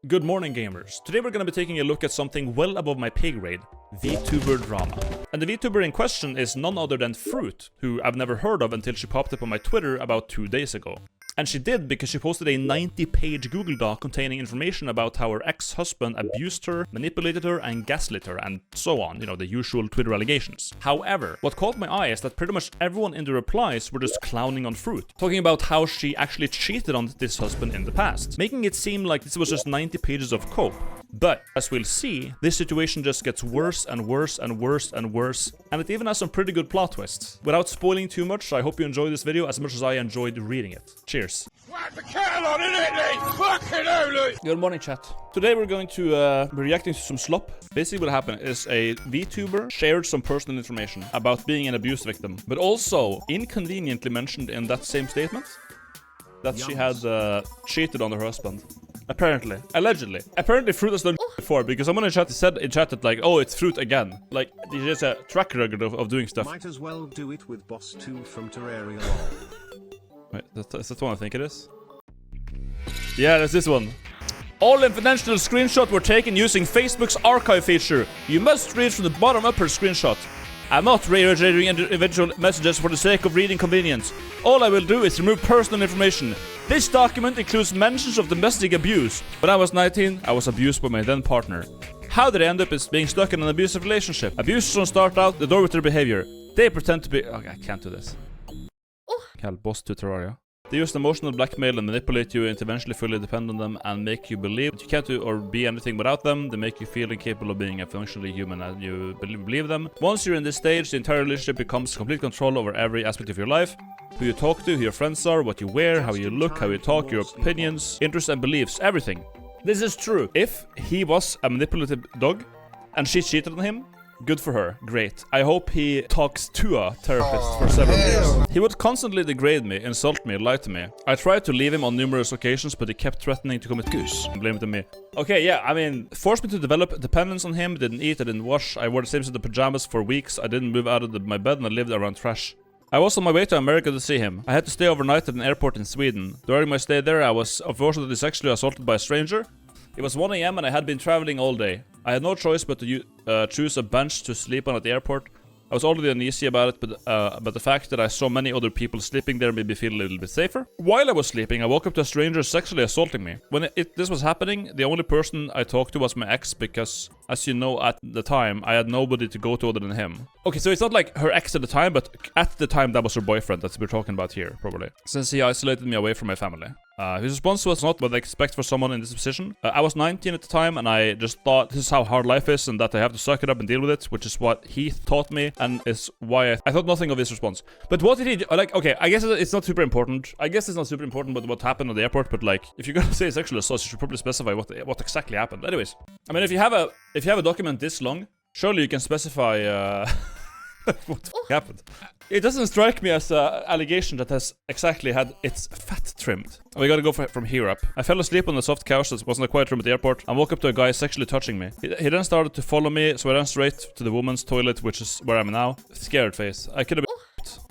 Good morning, gamers. Today we're gonna be taking a look at something well above my pay grade, VTuber drama. And the VTuber in question is none other than Froot, who I've never heard of until she popped up on my Twitter about 2 days ago. And she did because she posted a 90-page Google Doc containing information about how her ex-husband abused her, manipulated her, and gaslit her, and so on, you know, the usual Twitter allegations. However, what caught my eye is that pretty much everyone in the replies were just clowning on Froot, talking about how she actually cheated on this husband in the past, making it seem like this was just 90 pages of cope. But, as we'll see, this situation just gets worse and worse and worse and worse, and it even has some pretty good plot twists. Without spoiling too much, I hope you enjoyed this video as much as I enjoyed reading it. Cheers. Good morning, chat. Today we're going to be reacting to some slop. Basically what happened is a VTuber shared some personal information about being an abuse victim, but also inconveniently mentioned in that same statement that she had cheated on her husband. Apparently. Allegedly. Apparently Froot has done before, because someone in chat said in chat that, like, oh, it's Froot again. Like, there's a track record of doing stuff. Might as well do it with Boss 2 from Terraria. Wait, is that the one I think it is? Yeah, that's this one. All confidential screenshots were taken using Facebook's archive feature. You must read from the bottom up per screenshot. I'm not reiterating individual messages for the sake of reading convenience. All I will do is remove personal information. This document includes mentions of domestic abuse. When I was 19, I was abused by my then partner. How did I end up as being stuck in an abusive relationship? Abusers don't start out the door with their behavior. They pretend to be... Okay, I can't do this. Called Boss to Terraria. They use emotional blackmail and manipulate you into eventually fully depend on them and make you believe that you can't do or be anything without them. They make you feel incapable of being a functionally human and you believe them. Once you're in this stage, the entire relationship becomes complete control over every aspect of your life. Who you talk to, who your friends are, what you wear, how you look, how you talk, your opinions, interests and beliefs, everything. This is true. If he was a manipulative dog and she cheated on him, good for her. Great. I hope he talks to a therapist for several years. He would constantly degrade me, insult me, lie to me. I tried to leave him on numerous occasions, but he kept threatening to commit goose and blame it on me. Okay, yeah, I mean, forced me to develop dependence on him. Didn't eat, I didn't wash. I wore the same set of pajamas for weeks. I didn't move out of my bed and I lived around trash. I was on my way to America to see him. I had to stay overnight at an airport in Sweden. During my stay there, I was unfortunately sexually assaulted by a stranger. It was 1 AM and I had been traveling all day. I had no choice but to choose a bench to sleep on at the airport. I was already uneasy about it, but the fact that I saw many other people sleeping there made me feel a little bit safer. While I was sleeping, I woke up to a stranger sexually assaulting me. When this was happening, the only person I talked to was my ex because, as you know, at the time, I had nobody to go to other than him. Okay, so it's not like her ex at the time, but at the time that was her boyfriend that we're talking about here, probably. Since he isolated me away from my family. His response was not what I expect for someone in this position. I was 19 at the time and I just thought this is how hard life is and that I have to suck it up and deal with it, which is what he taught me and is why I thought nothing of his response. But what did he do? Like, okay, I guess it's not super important. I guess it's not super important what happened on the airport, but like, if you're gonna say sexual assault, you should probably specify what exactly happened. Anyways, I mean, if you have a document this long, surely you can specify what the f happened. It doesn't strike me as an allegation that has exactly had its fat trimmed. We gotta go from here up. I fell asleep on the soft couch that was in a quiet room at the airport and woke up to a guy sexually touching me. He then started to follow me, so I ran straight to the woman's toilet, which is where I'm now. Scared face. I could have been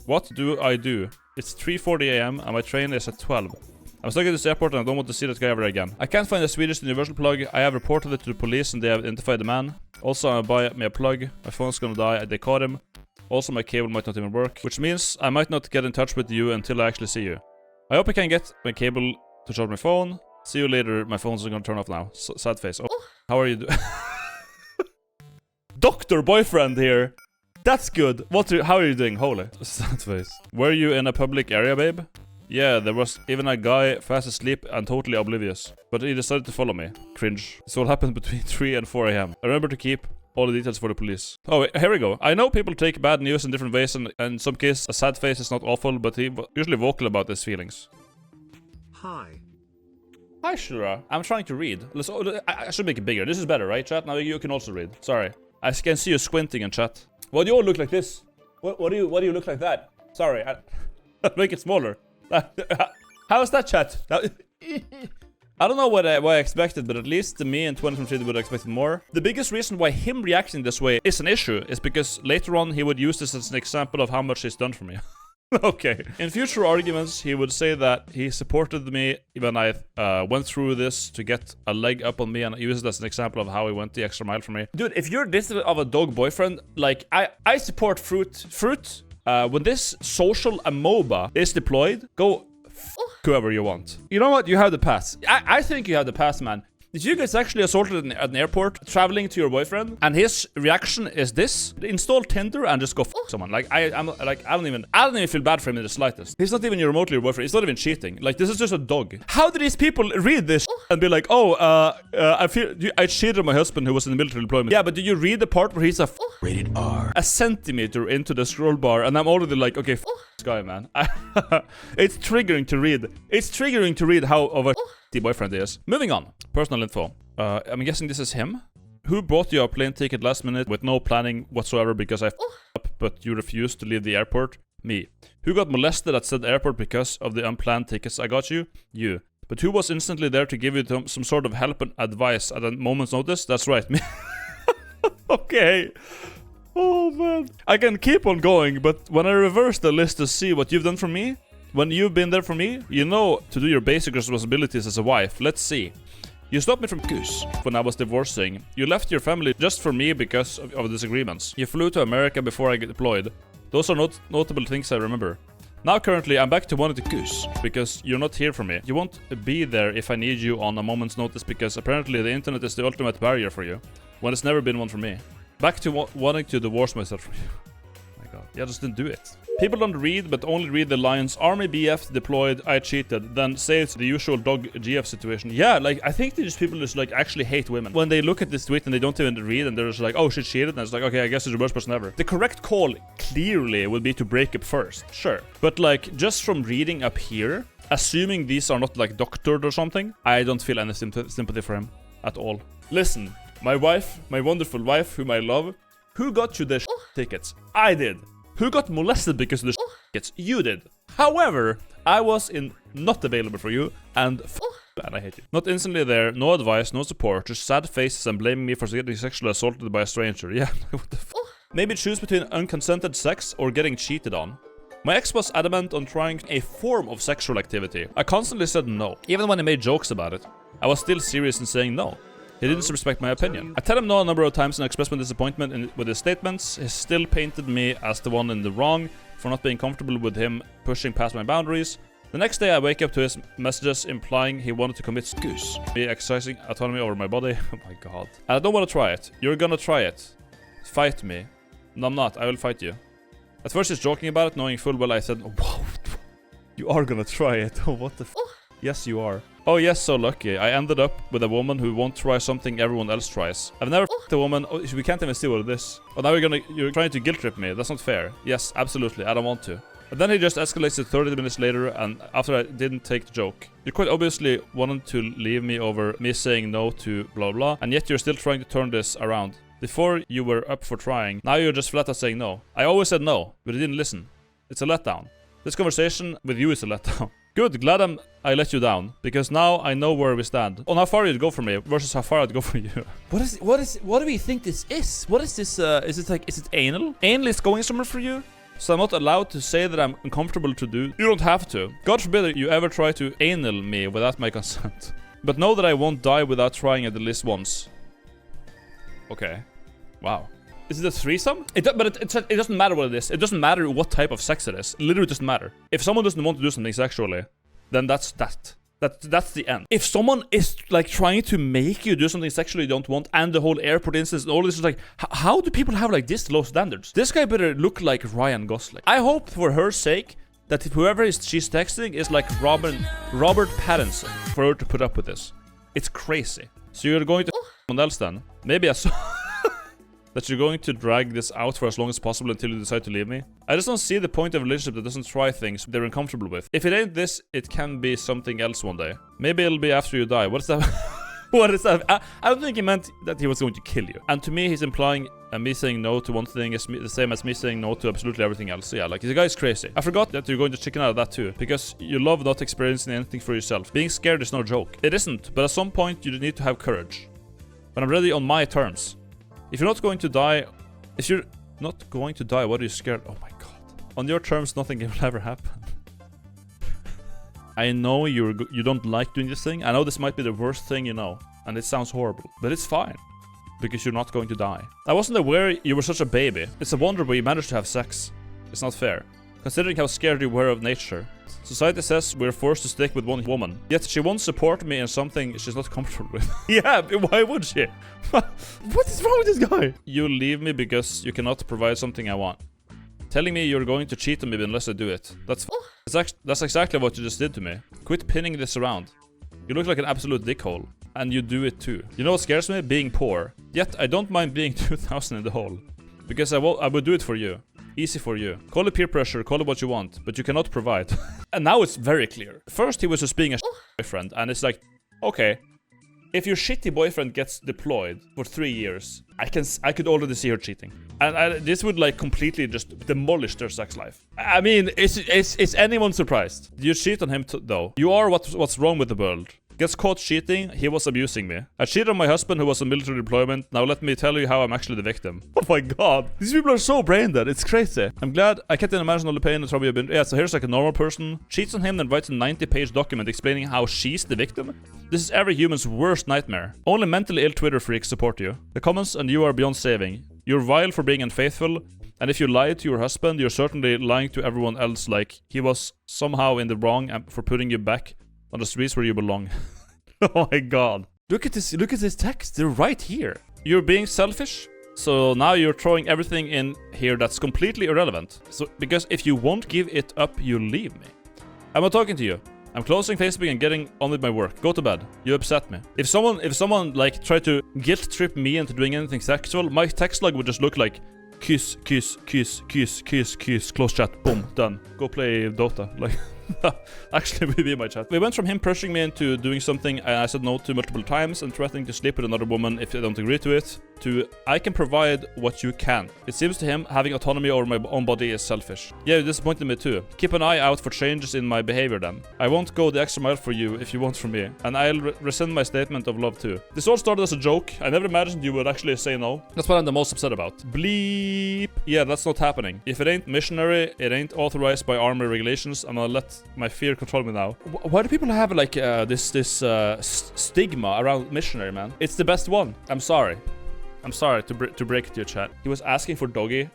What do I do? It's 3:40 AM and my train is at 12. I'm stuck at this airport and I don't want to see that guy ever again. I can't find a Swedish universal plug. I have reported it to the police and they have identified the man. Also, I'm gonna buy me a plug. My phone's gonna die. They caught him. Also, my cable might not even work, which means I might not get in touch with you until I actually see you. I hope I can get my cable to charge my phone. See you later. My phone's gonna turn off now. Sad face. Oh, how are you doing? Doctor boyfriend here. That's good. How are you doing? Holy. Sad face. Were you in a public area, babe? Yeah, there was even a guy fast asleep and totally oblivious. But he decided to follow me. Cringe. This all happened between 3 and 4 AM. I remember to keep all the details for the police. Oh, wait, here we go. I know people take bad news in different ways, and in some cases, a sad face is not awful, but he usually vocal about his feelings. Hi. Hi, Shura. I'm trying to read. I should make it bigger. This is better, right, chat? Now you can also read. Sorry. I can see you squinting in chat. Why do you all look like this? What do you look like that? Sorry. I'll make it smaller. How is that, chat? I don't know what I expected, but at least me in 2023 would have expected more. The biggest reason why him reacting this way is an issue is because later on he would use this as an example of how much he's done for me. Okay. In future arguments, he would say that he supported me when I went through this to get a leg up on me, and use it as an example of how he went the extra mile for me. Dude, if you're this of a dog boyfriend, like, I support Froot. Froot, when this social amoeba is deployed, go whoever you want. You know what? You have the pass. I think you have the pass, man. If you guys actually assaulted at an airport, traveling to your boyfriend, and his reaction is this, install Tinder and just go someone. Like, I don't even feel bad for him in the slightest. He's not even remotely your boyfriend. He's not even cheating. Like, this is just a dog. How do these people read this and be like, oh, I cheated on my husband who was in the military deployment. Yeah, but do you read the part where he's rated R, a centimeter into the scroll bar, and I'm already like, okay, this guy, man. It's triggering to read. It's triggering to read how of a boyfriend is. Moving on. Personal info. I'm guessing this is him. Who bought you a plane ticket last minute with no planning whatsoever because I up, but you refused to leave the airport? Me. Who got molested at said airport because of the unplanned tickets I got you? You. But who was instantly there to give you some sort of help and advice at a moment's notice? That's right, me. Okay. Oh, man. I can keep on going, but when I reverse the list to see what you've done for me, when you've been there for me, you know to do your basic responsibilities as a wife. Let's see. You stopped me from Goose when I was divorcing. You left your family just for me because of disagreements. You flew to America before I get deployed. Those are notable things I remember. Now currently I'm back to wanting to Goose because you're not here for me. You won't be there if I need you on a moment's notice because apparently the internet is the ultimate barrier for you, when it's never been one for me. Back to wanting to divorce myself from you. Oh my god. Yeah, just didn't do it. People don't read, but only read the lines, Army BF deployed, I cheated, then say it's the usual dog GF situation. Yeah, like, I think these people just, like, actually hate women. When they look at this tweet and they don't even read, and they're just like, oh, she cheated, and it's like, okay, I guess it's the worst person ever. The correct call, clearly, would be to break up first. Sure. But, like, just from reading up here, assuming these are not, like, doctored or something, I don't feel any sympathy for him at all. Listen, my wife, my wonderful wife, whom I love, who got you the tickets? I did. Who got molested because of the tickets? You did. However, I was not available for you, and I hate you. Not instantly there, no advice, no support, just sad faces and blaming me for getting sexually assaulted by a stranger. Yeah, what the Maybe choose between unconsented sex or getting cheated on. My ex was adamant on trying a form of sexual activity. I constantly said no. Even when he made jokes about it, I was still serious in saying no. He didn't respect my opinion. I tell him no a number of times and express my disappointment with his statements. He still painted me as the one in the wrong for not being comfortable with him pushing past my boundaries. The next day I wake up to his messages implying he wanted to commit goose. Me exercising autonomy over my body. Oh my god. I don't want to try it. You're gonna try it. Fight me. No, I'm not. I will fight you. At first he's joking about it, knowing full well I said, wow, you are gonna try it. Oh, what the f. Yes, you are. Oh yes, so lucky. I ended up with a woman who won't try something everyone else tries. I've never f***ed a woman. Oh, we can't even see what it is. Oh, now you're trying to guilt trip me. That's not fair. Yes, absolutely. I don't want to. But then he just escalates it 30 minutes later, and after I didn't take the joke. You quite obviously wanted to leave me over me saying no to blah blah, and yet you're still trying to turn this around. Before you were up for trying. Now you're just flat out saying no. I always said no, but you didn't listen. It's a letdown. This conversation with you is a letdown. Good, glad I let you down, because now I know where we stand. On how far you'd go for me versus how far I'd go for you. What do we think this is? What is this, is it anal? Anal is going somewhere for you? So I'm not allowed to say that I'm uncomfortable to do. You don't have to. God forbid that you ever try to anal me without my consent. But know that I won't die without trying it at least once. Okay. Wow. Is it a threesome? It doesn't matter what it is. It doesn't matter what type of sex it is. It literally doesn't matter. If someone doesn't want to do something sexually, then that's that. That's the end. If someone is like trying to make you do something sexually you don't want, and the whole airport instance and all this is like, how do people have like this low standards? This guy better look like Ryan Gosling. I hope for her sake that whoever she's texting is like Robert Pattinson for her to put up with this. It's crazy. So you're going to someone else then? Maybe I saw that you're going to drag this out for as long as possible until you decide to leave me? I just don't see the point of a relationship that doesn't try things they're uncomfortable with. If it ain't this, it can be something else one day. Maybe it'll be after you die. What is that? What is that? I don't think he meant that he was going to kill you. And to me, he's implying me saying no to one thing is the same as me saying no to absolutely everything else. So yeah, like, the guy's crazy. I forgot that you're going to chicken out of that too, because you love not experiencing anything for yourself. Being scared is no joke. It isn't, but at some point, you need to have courage. When I'm ready on my terms. If you're not going to die, what are you scared? Oh my god. On your terms, nothing will ever happen. I know you don't like doing this thing. I know this might be the worst thing you know, and it sounds horrible, but it's fine. Because you're not going to die. I wasn't aware you were such a baby. It's a wonder where you managed to have sex. It's not fair. Considering how scared you were of nature. Society says we're forced to stick with one woman. Yet she won't support me in something she's not comfortable with. Yeah, why would she? What is wrong with this guy? You leave me because you cannot provide something I want. Telling me you're going to cheat on me unless I do it. That's exactly what you just did to me. Quit pinning this around. You look like an absolute dickhole. And you do it too. You know what scares me? Being poor. Yet I don't mind being 2,000 in the hole. Because I would do it for you. Easy for you. Call it peer pressure, call it what you want, but you cannot provide. And now it's very clear. First he was just being a boyfriend, and it's like, okay, if your shitty boyfriend gets deployed for 3 years, I could already see her cheating. And this would like completely just demolish their sex life. I mean, is anyone surprised? You cheat on him though. You are what's wrong with the world. Gets caught cheating, he was abusing me. I cheated on my husband who was on military deployment. Now let me tell you how I'm actually the victim. Oh my god. These people are so brain dead. It's crazy. I'm glad I can't imagine all the pain and trouble you've been. Yeah, so here's like a normal person. Cheats on him and writes a 90-page document explaining how she's the victim. This is every human's worst nightmare. Only mentally ill Twitter freaks support you. The comments and you are beyond saving. You're vile for being unfaithful. And if you lied to your husband, you're certainly lying to everyone else like he was somehow in the wrong for putting you back on the streets where you belong. Oh my god. Look at this text. They're right here. You're being selfish. So now you're throwing everything in here that's completely irrelevant. So because if you won't give it up, you leave me. I'm not talking to you. I'm closing Facebook and getting on with my work. Go to bed. You upset me. If someone like tried to guilt trip me into doing anything sexual, my text log would just look like kiss, kiss, kiss, kiss, kiss, kiss, close chat, boom, done. Go play Dota. Like actually would be my chat. We went from him pushing me into doing something I said no to multiple times and threatening to sleep with another woman if I don't agree to it, to I can provide what you can. It seems to him having autonomy over my own body is selfish. Yeah, you disappointed me too. Keep an eye out for changes in my behavior then. I won't go the extra mile for you if you want from me, and I'll rescind my statement of love too. This all started as a joke. I never imagined you would actually say no. That's what I'm the most upset about. Bleep. Yeah, that's not happening. If it ain't missionary, it ain't authorized by army regulations, and I'll let my fear control me now. Why do people have like this stigma around missionary, man? It's the best one. I'm sorry to break it to your chat. He was asking for doggy.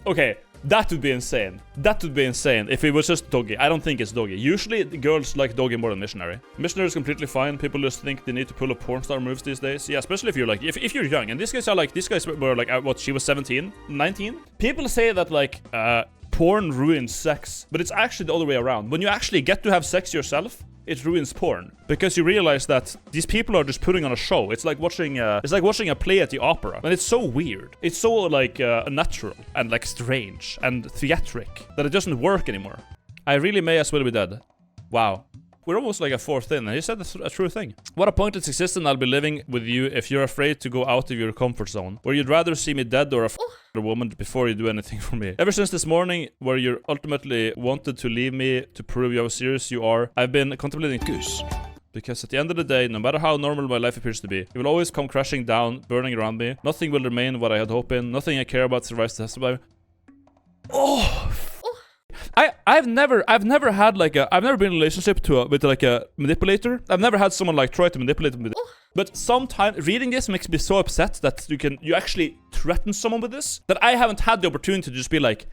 Okay, that would be insane. That would be insane if it was just doggy. I don't think it's doggy. Usually the girls like doggy more than missionary. Missionary is completely fine. People just think they need to pull up porn star moves these days. Yeah, especially if you're like if you're young. And these guys were like what, she was 17, 19. People say that like porn ruins sex, but it's actually the other way around. When you actually get to have sex yourself, it ruins porn because you realize that these people are just putting on a show. It's like watching a play at the opera, and it's so weird. It's so like unnatural and like strange and theatric that it doesn't work anymore. I really may as well be dead. Wow. We're almost like a fourth in, and he said a true thing. What a pointless existence I'll be living with you if you're afraid to go out of your comfort zone, where you'd rather see me dead or a woman before you do anything for me. Ever since this morning, where you ultimately wanted to leave me to prove how serious you are, I've been contemplating goose. Because at the end of the day, no matter how normal my life appears to be, it will always come crashing down, burning around me. Nothing will remain what I had hoped in. Nothing I care about survives the test of time. Oh. I've never had like I've never been in a relationship with like a manipulator. I've never had someone like try to manipulate me. But sometimes reading this makes me so upset that you actually threaten someone with this, that I haven't had the opportunity to just be like,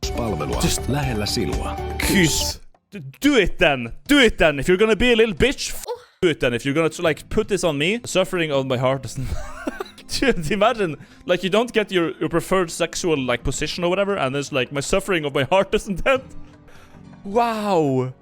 just lähellä sinua. Kyss. Do it then. If you're gonna be a little bitch, do it then. If you're gonna like put this on me, suffering of my heart doesn't. Dude, imagine, like, you don't get your preferred sexual, like, position or whatever, and there's, like, my suffering of my heart doesn't end. Wow.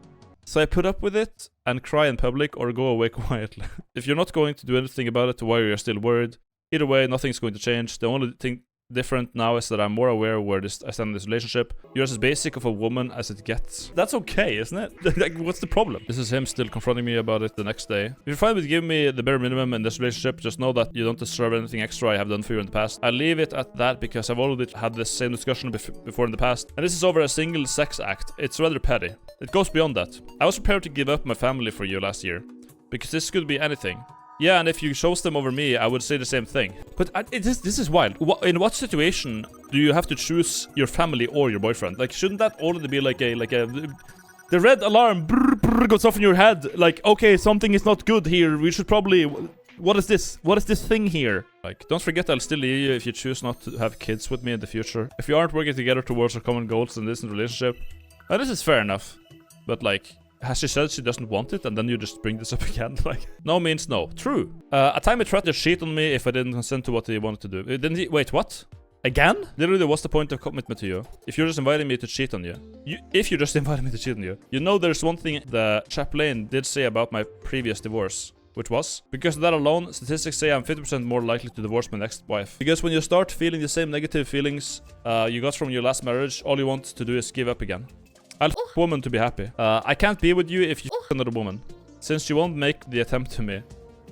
So I put up with it and cry in public or go away quietly. If you're not going to do anything about it, why are you still worried? Either way, nothing's going to change. The only thing different now is that I'm more aware of where I stand in this relationship. You're as basic of a woman as it gets. That's okay, isn't it? Like, what's the problem? This is him still confronting me about it the next day. If you're fine with giving me the bare minimum in this relationship, just know that you don't deserve anything extra I have done for you in the past. I leave it at that because I've already had this same discussion before in the past, and this is over a single sex act. It's rather petty. It goes beyond that. I was prepared to give up my family for you last year, because this could be anything. Yeah, and if you chose them over me, I would say the same thing. But this is wild. In what situation do you have to choose your family or your boyfriend? Like, shouldn't that already be like a the red alarm goes off in your head? Like, okay, something is not good here. We should probably. What is this? What is this thing here? Like, don't forget I'll still leave you if you choose not to have kids with me in the future. If you aren't working together towards our common goals in this relationship, this is fair enough. But like. Has she said she doesn't want it, and then you just bring this up again? Like, no means no. True. At time he tried to cheat on me if I didn't consent to what he wanted to do. Didn't he? Wait, what? Again? Literally, what's the point of commitment to you? If you're just inviting me to cheat on you. If you just invited me to cheat on you. You know there's one thing the chaplain did say about my previous divorce. Which was? Because of that alone, statistics say I'm 50% more likely to divorce my next wife. Because when you start feeling the same negative feelings you got from your last marriage, all you want to do is give up again. I'll f*** a woman to be happy. I can't be with you if you f*** another woman. Since you won't make the attempt to me.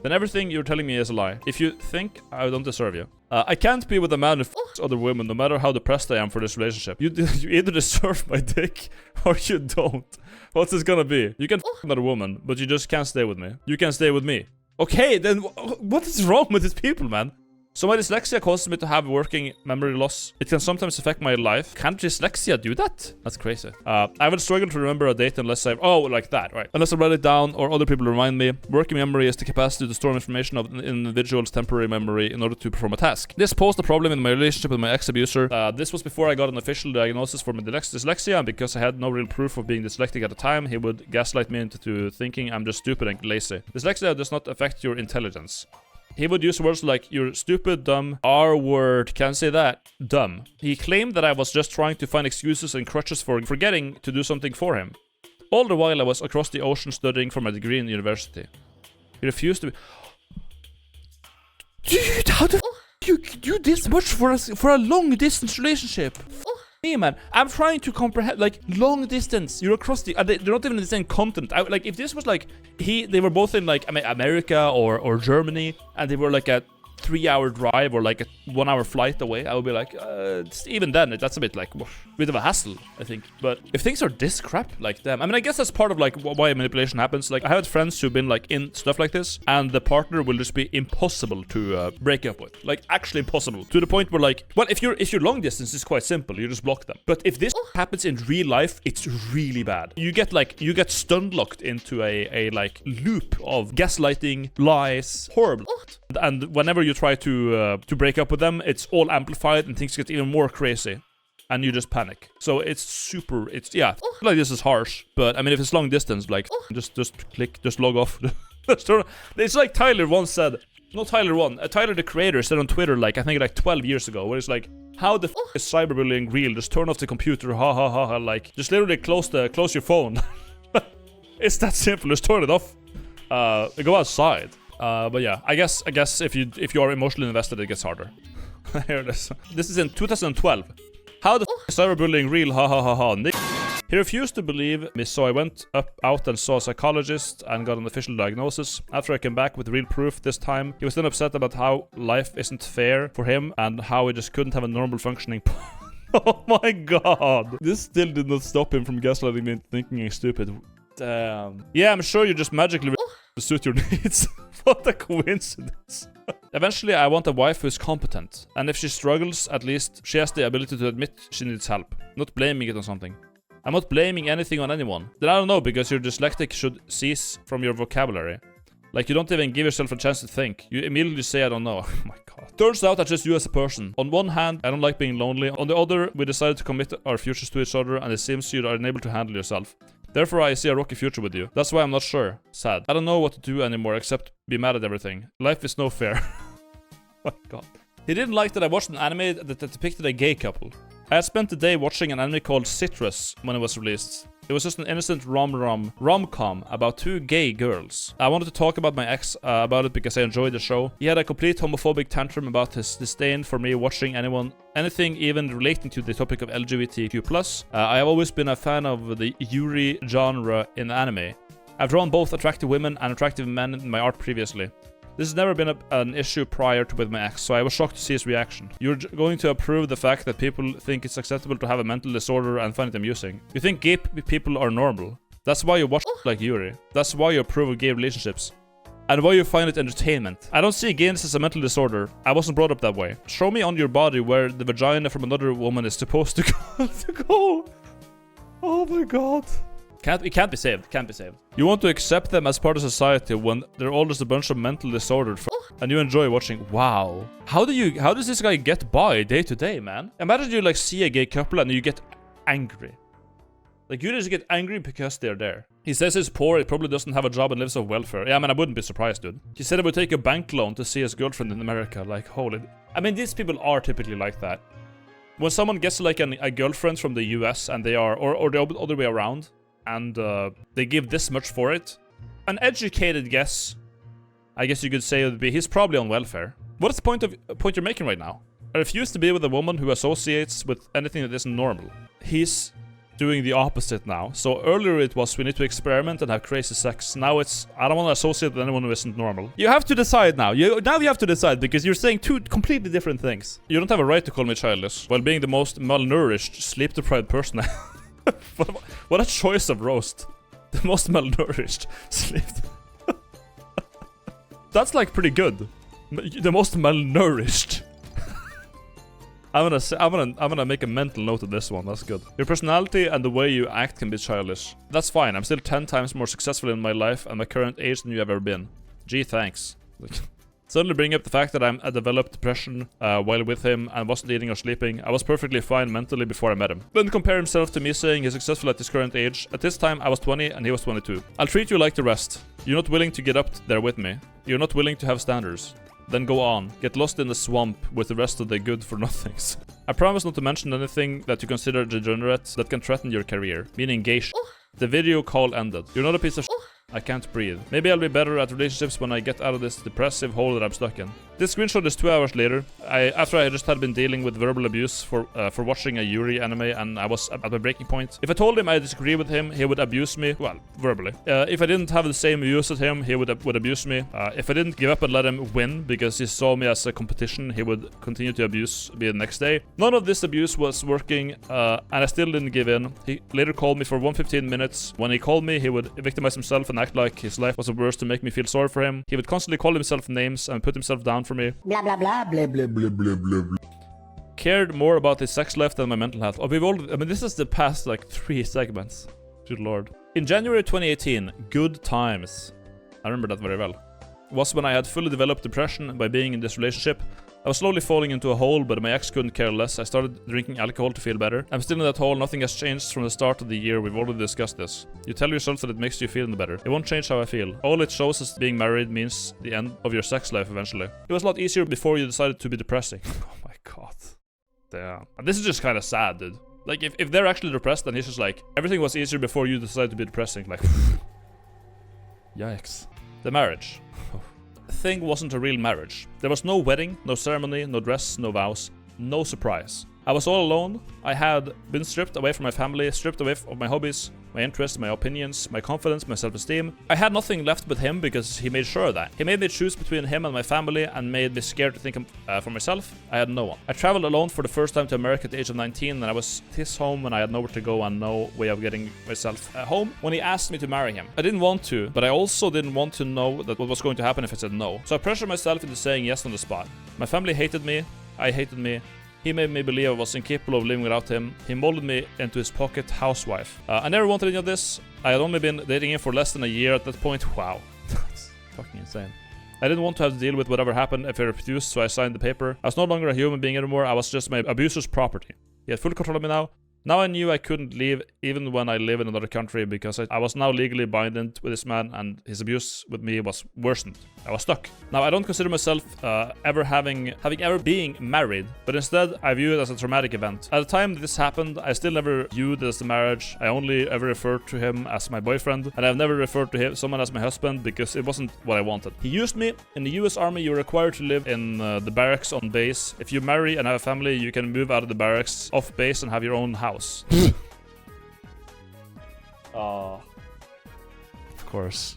Then everything you're telling me is a lie. If you think I don't deserve you. I can't be with a man who f***s other women no matter how depressed I am for this relationship. You either deserve my dick or you don't. What's this gonna be? You can f*** another woman, but you just can't stay with me. You can stay with me. Okay, then what is wrong with these people, man? So my dyslexia causes me to have working memory loss. It can sometimes affect my life. Can't dyslexia do that? That's crazy. I would struggle to remember a date unless like that, right? Unless I write it down or other people remind me. Working memory is the capacity to store information of an individual's temporary memory in order to perform a task. This posed a problem in my relationship with my ex-abuser. This was before I got an official diagnosis for my dyslexia, and because I had no real proof of being dyslexic at the time, he would gaslight me into thinking I'm just stupid and lazy. Dyslexia does not affect your intelligence. He would use words like, you're stupid, dumb, R-word, can't say that, dumb. He claimed that I was just trying to find excuses and crutches for forgetting to do something for him. All the while I was across the ocean studying for my degree in university. He refused to be... Dude, how the f*** you do this much for a long-distance relationship? Me, man, I'm trying to comprehend, like, long distance. You're across the, they're not even in the same continent. Like, if this was like, they were both in like America or Germany, and they were like a 3-hour drive or like a 1-hour flight away, I would be like, even then, that's a bit like, bit of a hassle, I think. But if things are this crap, like them, I mean, I guess that's part of like why manipulation happens. Like, I had friends who've been like in stuff like this, and the partner will just be impossible to break up with. Like, actually impossible. To the point where like, well, if you're long distance, it's quite simple. You just block them. But if this happens in real life, it's really bad. You get stun locked into a like loop of gaslighting, lies, horrible. And whenever you try to break up with them, it's all amplified and things get even more crazy, and you just panic. So it's yeah, like this is harsh, but I mean, if it's long distance, like just log off. It's like Tyler once said, Tyler the creator said on Twitter, like I think like 12 years ago, where it's like, how the f is cyberbullying real? Just turn off the computer, ha ha ha ha. Like, just literally close your phone. It's that simple. Just turn it off. Go outside. But yeah, I guess if you are emotionally invested, it gets harder. Here it is. This is in 2012. How the f is cyberbullying real? Ha ha ha ha. He refused to believe me, so I went out and saw a psychologist and got an official diagnosis. After I came back with real proof this time, he was then upset about how life isn't fair for him and how he just couldn't have a normal functioning. Oh my god. This still did not stop him from gaslighting me and thinking he's stupid. Damn. Yeah, I'm sure you just magically to suit your needs. What a coincidence. Eventually, I want a wife who is competent. And if she struggles, at least she has the ability to admit she needs help. Not blaming it on something. I'm not blaming anything on anyone. Then I don't know, because your dyslexic should cease from your vocabulary. Like, you don't even give yourself a chance to think. You immediately say, I don't know. Oh my god. Turns out that's just you as a person. On one hand, I don't like being lonely. On the other, we decided to commit our futures to each other, and it seems you are unable to handle yourself. Therefore, I see a rocky future with you. That's why I'm not sure. Sad. I don't know what to do anymore except be mad at everything. Life is no fair. Oh my god. He didn't like that I watched an anime that depicted a gay couple. I had spent the day watching an anime called Citrus when it was released. It was just an innocent rom-com about 2 gay girls. I wanted to talk about my ex about it because I enjoyed the show. He had a complete homophobic tantrum about his disdain for me watching anything even relating to the topic of LGBTQ+. I have always been a fan of the yuri genre in anime. I've drawn both attractive women and attractive men in my art previously. This has never been an issue prior to with my ex, so I was shocked to see his reaction. You're going to approve the fact that people think it's acceptable to have a mental disorder and find it amusing. You think gay people are normal. That's why you watch like Yuri. That's why you approve of gay relationships. and why you find it entertainment. I don't see gayness as a mental disorder. I wasn't brought up that way. Show me on your body where the vagina from another woman is supposed to go. Oh my god. It can't be saved. Can't be saved. You want to accept them as part of society when they're all just a bunch of mental disordered and you enjoy watching. Wow. How does this guy get by day to day, man? Imagine you like see a gay couple and you get angry. Like you just get angry because they're there. He says he's poor, he probably doesn't have a job and lives off welfare. Yeah, I mean, I wouldn't be surprised, dude. He said he would take a bank loan to see his girlfriend in America. Like, holy... I mean, these people are typically like that. When someone gets like a girlfriend from the US and they are, or the other way around, and they give this much for it, an educated guess, I guess you could say, would be he's probably on welfare. What is the point you're making right now? I refuse to be with a woman who associates with anything that isn't normal. He's doing the opposite now. So earlier it was we need to experiment and have crazy sex. Now it's I don't want to associate with anyone who isn't normal. You have to decide now. Now you have to decide because you're saying two completely different things. You don't have a right to call me childish while being the most malnourished, sleep-deprived person. What a choice of roast. The most malnourished, sleep. That's like pretty good. The most malnourished. I'm gonna make a mental note of this one. That's good. Your personality and the way you act can be childish. That's fine. I'm still 10 times more successful in my life and my current age than you have ever been. Gee, thanks. Suddenly bring up the fact that I developed depression while with him and wasn't eating or sleeping. I was perfectly fine mentally before I met him. Then compare himself to me saying he's successful at his current age. At this time, I was 20 and he was 22. I'll treat you like the rest. You're not willing to get up there with me. You're not willing to have standards. Then go on. Get lost in the swamp with the rest of the good-for-nothings. I promise not to mention anything that you consider degenerate that can threaten your career. Meaning gay. The video call ended. You're not a piece of I can't breathe. Maybe I'll be better at relationships when I get out of this depressive hole that I'm stuck in. This screenshot is 2 hours later. After I just had been dealing with verbal abuse for watching a Yuri anime and I was at my breaking point. If I told him I disagree with him, he would abuse me. Well, verbally. If I didn't have the same views as him, he would abuse me. If I didn't give up and let him win because he saw me as a competition, he would continue to abuse me the next day. None of this abuse was working and I still didn't give in. He later called me for 115 minutes. When he called me, he would victimize himself and act like his life was the worst to make me feel sorry for him. He would constantly call himself names and put himself down for me. Blah blah blah blah blah blah blah blah blah. Cared more about his sex life than my mental health. Oh, I mean, this is the past like 3 segments. Good lord. In January 2018, good times. I remember that very well. Was when I had fully developed depression by being in this relationship. I was slowly falling into a hole, but my ex couldn't care less. I started drinking alcohol to feel better. I'm still in that hole. Nothing has changed from the start of the year. We've already discussed this. You tell yourself that it makes you feel better. It won't change how I feel. All it shows is being married means the end of your sex life eventually. It was a lot easier before you decided to be depressing. Oh my god. Damn. And this is just kind of sad, dude. Like, if they're actually depressed, then he's just like, everything was easier before you decided to be depressing. Like, yikes. The marriage. Thing wasn't a real marriage. There was no wedding, no ceremony, no dress, no vows, no surprise. I was all alone. I had been stripped away from my family, stripped away from my hobbies, my interests, my opinions, my confidence, my self-esteem. I had nothing left but him because he made sure of that. He made me choose between him and my family and made me scared to think for myself. I had no one. I traveled alone for the first time to America at the age of 19 and I was his home when I had nowhere to go and no way of getting myself home when he asked me to marry him. I didn't want to, but I also didn't want to know that what was going to happen if I said no. So I pressured myself into saying yes on the spot. My family hated me. I hated me. He made me believe I was incapable of living without him. He molded me into his pocket housewife. I never wanted any of this. I had only been dating him for less than a year at that point. Wow. That's fucking insane. I didn't want to have to deal with whatever happened if I refused, so I signed the paper. I was no longer a human being anymore. I was just my abuser's property. He had full control of me now. Now I knew I couldn't leave even when I live in another country because I was now legally binded with this man and his abuse with me was worsened. I was stuck. Now I don't consider myself ever having being married, but instead I view it as a traumatic event. At the time that this happened, I still never viewed it as a marriage. I only ever referred to him as my boyfriend, and I've never referred to someone as my husband because it wasn't what I wanted. He used me. In the US Army, you're required to live in the barracks on base. If you marry and have a family, you can move out of the barracks off base and have your own house. Of course.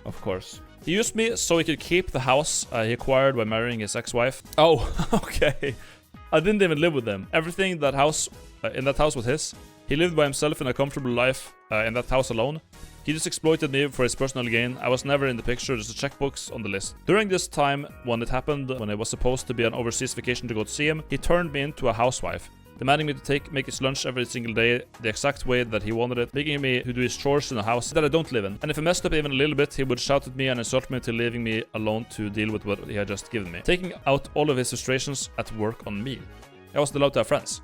Of course. He used me so he could keep the house he acquired by marrying his ex-wife. Oh, okay. I didn't even live with them. Everything in that house was his. He lived by himself in a comfortable life in that house alone. He just exploited me for his personal gain. I was never in the picture, just a checkbox on the list. During this time, when it happened, when it was supposed to be an overseas vacation to go to see him, he turned me into a housewife, demanding me to make his lunch every single day the exact way that he wanted it, making me to do his chores in a house that I don't live in. And if I messed up even a little bit, he would shout at me and insult me till leaving me alone to deal with what he had just given me, taking out all of his frustrations at work on me. I wasn't allowed to have friends.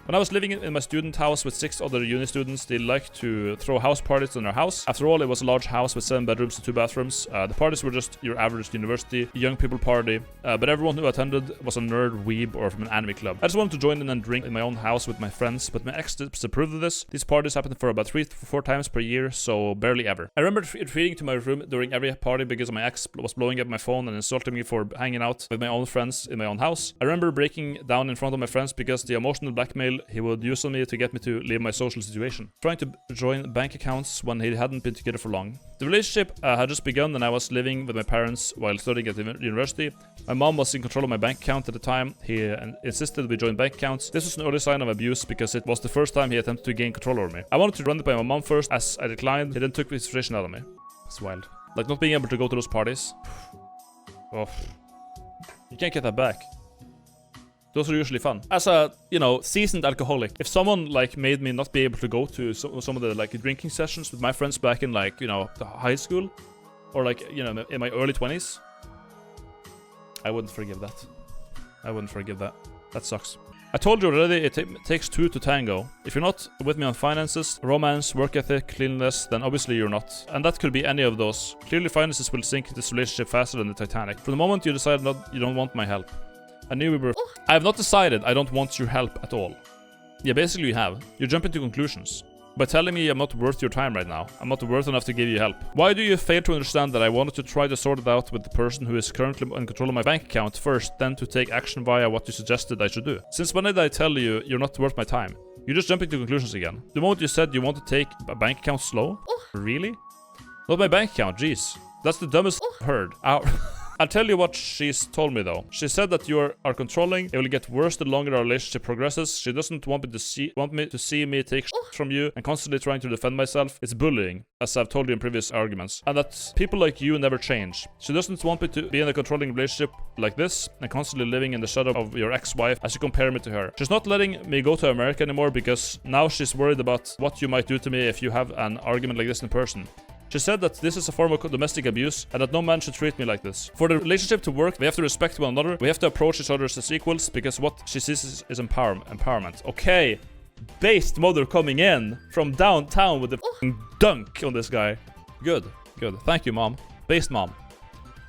When I was living in my student house with 6 other uni students, they liked to throw house parties in our house. After all, it was a large house with 7 bedrooms and 2 bathrooms. The parties were just your average university young people party, but everyone who attended was a nerd, weeb, or from an anime club. I just wanted to join in and drink in my own house with my friends, but my ex disapproved of this. These parties happened for about 3 to 4 times per year, so barely ever. I remember retreating to my room during every party because my ex was blowing up my phone and insulting me for hanging out with my own friends in my own house. I remember breaking down in front of my friends because the emotional blackmail he would use on me to get me to leave my social situation. Trying to join bank accounts when he hadn't been together for long. The relationship had just begun and I was living with my parents while studying at the university. My mom was in control of my bank account at the time. He insisted we join bank accounts. This was an early sign of abuse because it was the first time he attempted to gain control over me. I wanted to run it by my mom first. As I declined, he then took his frustration out of me. It's wild. Like not being able to go to those parties. Oh. You can't get that back. Those are usually fun. As a, seasoned alcoholic, if someone, made me not be able to go to some of the, drinking sessions with my friends back in, the high school, or, in my early 20s, I wouldn't forgive that. I wouldn't forgive that. That sucks. I told you already, it takes 2 to tango. If you're not with me on finances, romance, work ethic, cleanliness, then obviously you're not. And that could be any of those. Clearly finances will sink this relationship faster than the Titanic. From the moment you decide you don't want my help. I knew we were. I have not decided I don't want your help at all. Yeah, basically you have. You're jumping to conclusions. By telling me I'm not worth your time right now. I'm not worth enough to give you help. Why do you fail to understand that I wanted to try to sort it out with the person who is currently in control of my bank account first, then to take action via what you suggested I should do? Since when did I tell you you're not worth my time? You're just jumping to conclusions again. The moment you said you want to take a bank account slow? Really? Not my bank account, jeez. That's the dumbest I've heard. Ow. I'll tell you what she's told me though. She said that you are controlling. It will get worse the longer our relationship progresses. She doesn't want me to see me take shit from you and constantly trying to defend myself. It's bullying, as I've told you in previous arguments. And that people like you never change. She doesn't want me to be in a controlling relationship like this and constantly living in the shadow of your ex-wife as you compare me to her. She's not letting me go to America anymore because now she's worried about what you might do to me if you have an argument like this in person. She said that this is a form of domestic abuse and that no man should treat me like this. For the relationship to work, we have to respect one another. We have to approach each other as equals because what she sees is empowerment. Okay. Based mother coming in from downtown with the dunk on this guy. Good. Thank you, mom. Based mom.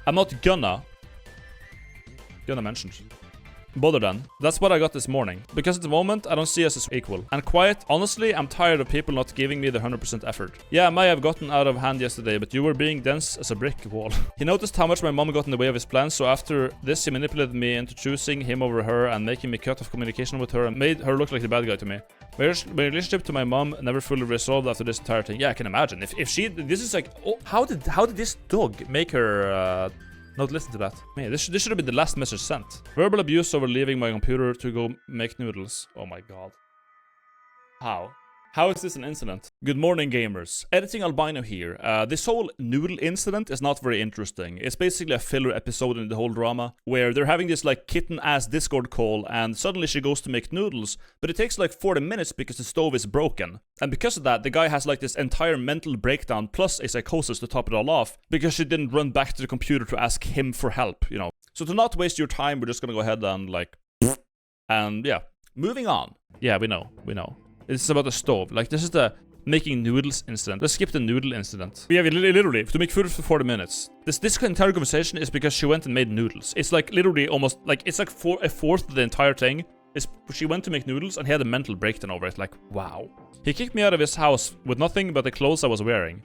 I'm not gonna mention bother then. That's what I got this morning. Because at the moment, I don't see us as equal. And quiet, honestly, I'm tired of people not giving me the 100% effort. Yeah, I may have gotten out of hand yesterday, but you were being dense as a brick wall. He noticed how much my mom got in the way of his plans, so after this, he manipulated me into choosing him over her and making me cut off communication with her and made her look like the bad guy to me. My relationship to my mom never fully resolved after this entire thing. Yeah, I can imagine. If she, this is like, oh, how did this dog make her, not listen to that. Man, this should have been the last message sent. Verbal abuse over leaving my computer to go make noodles. Oh my god. How? How is this an incident? Good morning, gamers. Editing Albino here. This whole noodle incident is not very interesting. It's basically a filler episode in the whole drama, where they're having this kitten-ass Discord call, and suddenly she goes to make noodles, but it takes 40 minutes because the stove is broken. And because of that, the guy has this entire mental breakdown plus a psychosis to top it all off, because she didn't run back to the computer to ask him for help, So to not waste your time, we're just gonna go ahead and yeah. Moving on. Yeah, we know. It's about the stove. This is the making noodles incident. Let's skip the noodle incident. Yeah, literally, to make food for 40 minutes. This entire conversation is because she went and made noodles. It's literally almost, it's a fourth of the entire thing. She went to make noodles and he had a mental breakdown over it. Wow. He kicked me out of his house with nothing but the clothes I was wearing.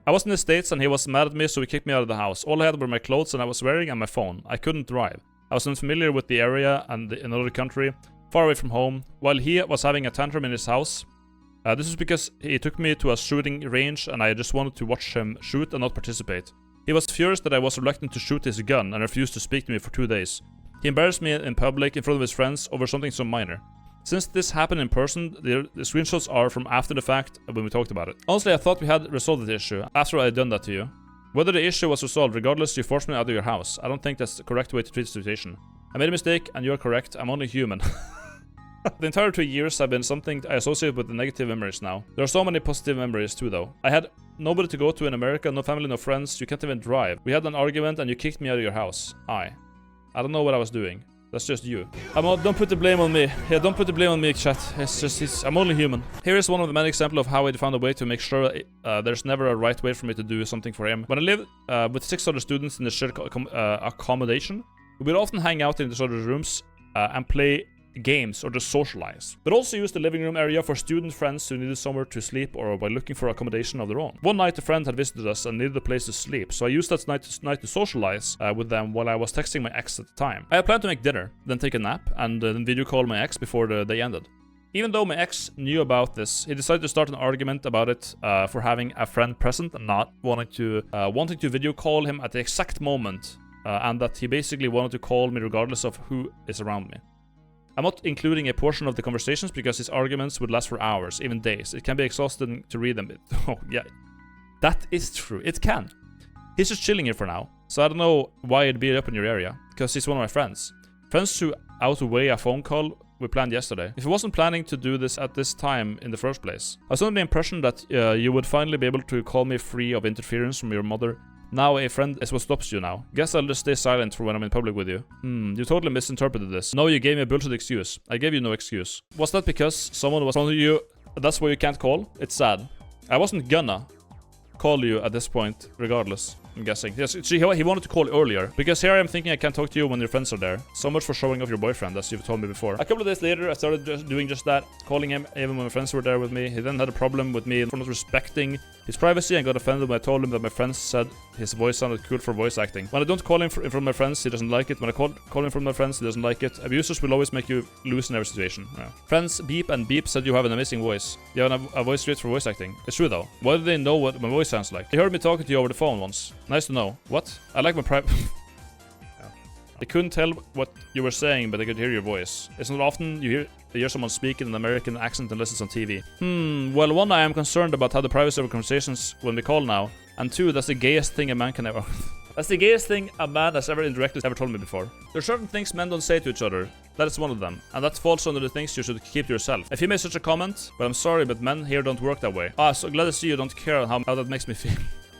I was in the States and he was mad at me, so he kicked me out of the house. All I had were my clothes and I was wearing and my phone. I couldn't drive. I was unfamiliar with the area and in another country, far away from home, while he was having a tantrum in his house. This is because he took me to a shooting range and I just wanted to watch him shoot and not participate. He was furious that I was reluctant to shoot his gun and refused to speak to me for 2 days. He embarrassed me in public in front of his friends over something so minor. Since this happened in person, the screenshots are from after the fact when we talked about it. Honestly, I thought we had resolved the issue after I had done that to you. Whether the issue was resolved, regardless, you forced me out of your house. I don't think that's the correct way to treat the situation. I made a mistake, and you're correct. I'm only human. The entire 2 years have been something I associate with the negative memories now. There are so many positive memories too, though. I had nobody to go to in America, no family, no friends. You can't even drive. We had an argument, and you kicked me out of your house. I don't know what I was doing. That's just you. Don't put the blame on me. Yeah, don't put the blame on me, chat. I'm only human. Here is one of the many examples of how I found a way to make sure there's never a right way for me to do something for him. When I lived with 6 other students in the shared accommodation, we would often hang out in each other's rooms and play games or just socialize, but also use the living room area for student friends who needed somewhere to sleep or by looking for accommodation of their own. One night a friend had visited us and needed a place to sleep, so I used that night to socialize with them while I was texting my ex at the time. I had planned to make dinner, then take a nap, and then video call my ex before the day ended. Even though my ex knew about this, he decided to start an argument about it for having a friend present and not wanting to video call him at the exact moment, and that he basically wanted to call me regardless of who is around me. I'm not including a portion of the conversations because his arguments would last for hours, even days. It can be exhausting to read them. Oh, yeah. That is true. It can. He's just chilling here for now, so I don't know why he'd be up in your area, because he's one of my friends. Friends who outweigh a phone call we planned yesterday. If he wasn't planning to do this at this time in the first place, I was under the impression that you would finally be able to call me free of interference from your mother. Now a friend is what stops you now. Guess I'll just stay silent for when I'm in public with you. You totally misinterpreted this. No, you gave me a bullshit excuse. I gave you no excuse. Was that because someone was telling you that's why you can't call? It's sad. I wasn't gonna call you at this point, regardless, I'm guessing. Yes, see, he wanted to call earlier, because here I am thinking I can't talk to you when your friends are there. So much for showing off your boyfriend, as you've told me before. A couple of days later, I started doing just that, calling him even when my friends were there with me. He then had a problem with me for not respecting his privacy and got offended when I told him that my friends said his voice sounded cool for voice acting. When I don't call him in front of my friends, he doesn't like it. When I call him in front of my friends, he doesn't like it. Abusers will always make you lose in every situation. Yeah. Friends Beep and Beep said you have an amazing voice. You have a voice great for voice acting. It's true though. Why do they know what my voice sounds like? They heard me talking to you over the phone once. Nice to know. What? I like my private... Yeah. They couldn't tell what you were saying, but they could hear your voice. It's not often you hear someone speak in an American accent unless it's on TV. Well, one, I am concerned about how the privacy of conversations when we call now. And two, that's the gayest thing a man can ever... That's the gayest thing a man has ever indirectly ever told me before. There are certain things men don't say to each other. That is one of them. And that falls under the things you should keep to yourself. If you made such a comment, well, I'm sorry, but men here don't work that way. So glad to see you don't care how that makes me feel.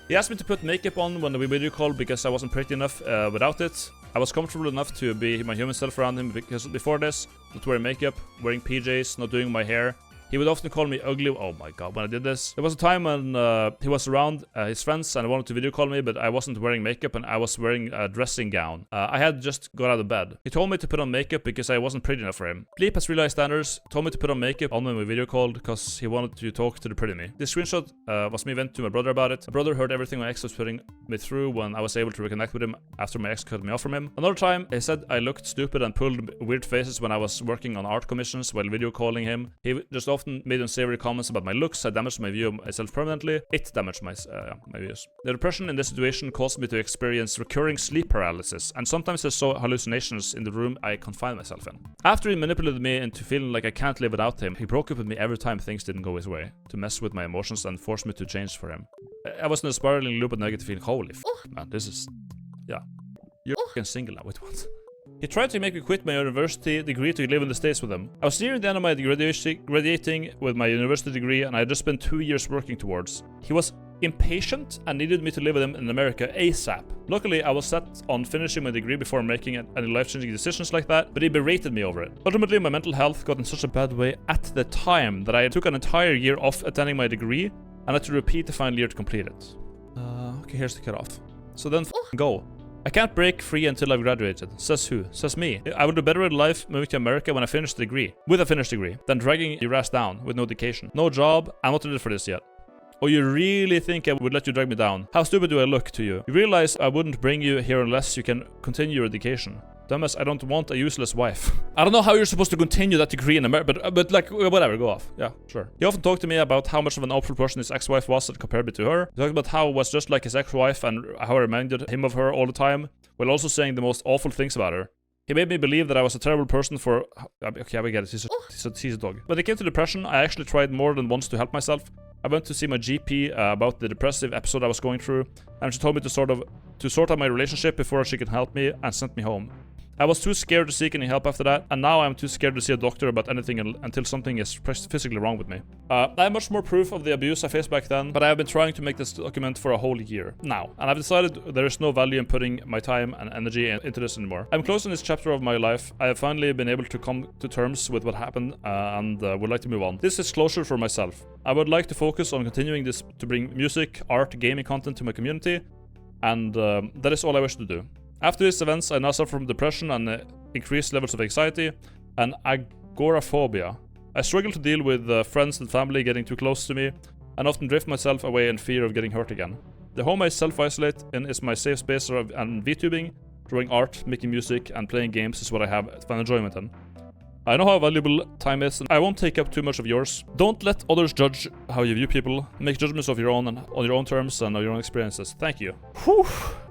He asked me to put makeup on when we video called because I wasn't pretty enough without it. I was comfortable enough to be my human self around him because before this, not wearing makeup, wearing PJs, not doing my hair. He would often call me ugly. Oh my god, when I did this. There was a time when he was around his friends and wanted to video call me, but I wasn't wearing makeup and I was wearing a dressing gown. I had just got out of bed. He told me to put on makeup because I wasn't pretty enough for him. Bleep has real high standards. Told me to put on makeup on when we video called because he wanted to talk to the pretty me. This screenshot was me went to my brother about it. My brother heard everything my ex was putting me through when I was able to reconnect with him after my ex cut me off from him. Another time, he said I looked stupid and pulled weird faces when I was working on art commissions while video calling him. He just often made unsavory comments about my looks. I damaged my view of myself permanently. It damaged my views. The depression in this situation caused me to experience recurring sleep paralysis, and sometimes I saw hallucinations in the room I confined myself in. After he manipulated me into feeling like I can't live without him, he broke up with me every time things didn't go his way, to mess with my emotions and force me to change for him. I was in a spiraling loop of negative feeling. Holy man, this is... Yeah. You're f***ing single now, wait, what? He tried to make me quit my university degree to live in the States with him. I was nearing the end of my graduating with my university degree, and I had just spent 2 years working towards. He was impatient and needed me to live with him in America ASAP. Luckily, I was set on finishing my degree before making any life-changing decisions like that, but he berated me over it. Ultimately, my mental health got in such a bad way at the time that I took an entire year off attending my degree and had to repeat the final year to complete it. Okay, here's the cutoff. So then go. I can't break free until I've graduated. Says who? Says me. I would do better in life moving to America when I finish the degree. With a finished degree. Than dragging your ass down with no education. No job. I'm not ready for this yet. Oh, you really think I would let you drag me down? How stupid do I look to you? You realize I wouldn't bring you here unless you can continue your education. Dumbass, I don't want a useless wife. I don't know how you're supposed to continue that degree in America, but like, whatever, go off. Yeah, sure. He often talked to me about how much of an awful person his ex-wife was and compared me to her. He talked about how I was just like his ex-wife and how I reminded him of her all the time, while also saying the most awful things about her. He made me believe that I was a terrible person for... Okay, we get it. he's a dog. When it came to depression, I actually tried more than once to help myself. I went to see my GP about the depressive episode I was going through, and she told me to sort out my relationship before she could help me, and sent me home. I was too scared to seek any help after that, and now I'm too scared to see a doctor about anything until something is physically wrong with me. I have much more proof of the abuse I faced back then, but I have been trying to make this document for a whole year now, and I've decided there is no value in putting my time and energy into this anymore. I'm closing this chapter of my life. I have finally been able to come to terms with what happened, and would like to move on. This is closure for myself. I would like to focus on continuing this to bring music, art, gaming content to my community, and that is all I wish to do. After these events, I now suffer from depression and increased levels of anxiety and agoraphobia. I struggle to deal with friends and family getting too close to me, and often drift myself away in fear of getting hurt again. The home I self-isolate in is my safe space, and VTubing, drawing art, making music, and playing games is what I have fun enjoyment in. I know how valuable time is, and I won't take up too much of yours. Don't let others judge how you view people. Make judgments of your own and on your own terms and on your own experiences. Thank you. Whew.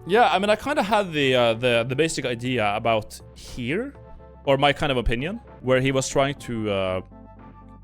Yeah, I mean, I kind of had the basic idea about here, or my kind of opinion, where he was trying to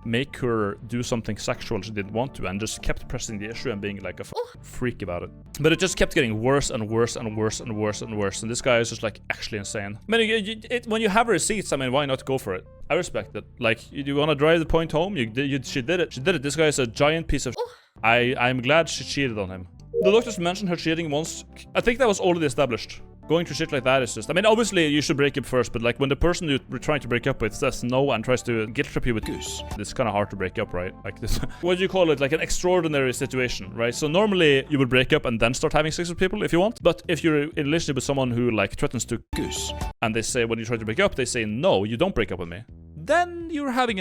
make her do something sexual she didn't want to, and just kept pressing the issue and being like a freak about it. But it just kept getting worse and worse and worse and worse and worse, and this guy is just like actually insane. I mean, when you have receipts, I mean, why not go for it? I respect it. Like, you want to drive the point home? She did it. She did it. This guy is a giant piece of I'm glad she cheated on him. The doctors mentioned her cheating once. I think that was already established. Going through shit like that is just... I mean, obviously, you should break up first, but like, when the person you're trying to break up with says no and tries to guilt trip you with goose, it's kind of hard to break up, right? Like this... What do you call it? Like an extraordinary situation, right? So normally, you would break up and then start having sex with people if you want. But if you're in a relationship with someone who, like, threatens to goose, and they say, when you try to break up, they say, no, you don't break up with me, then you're having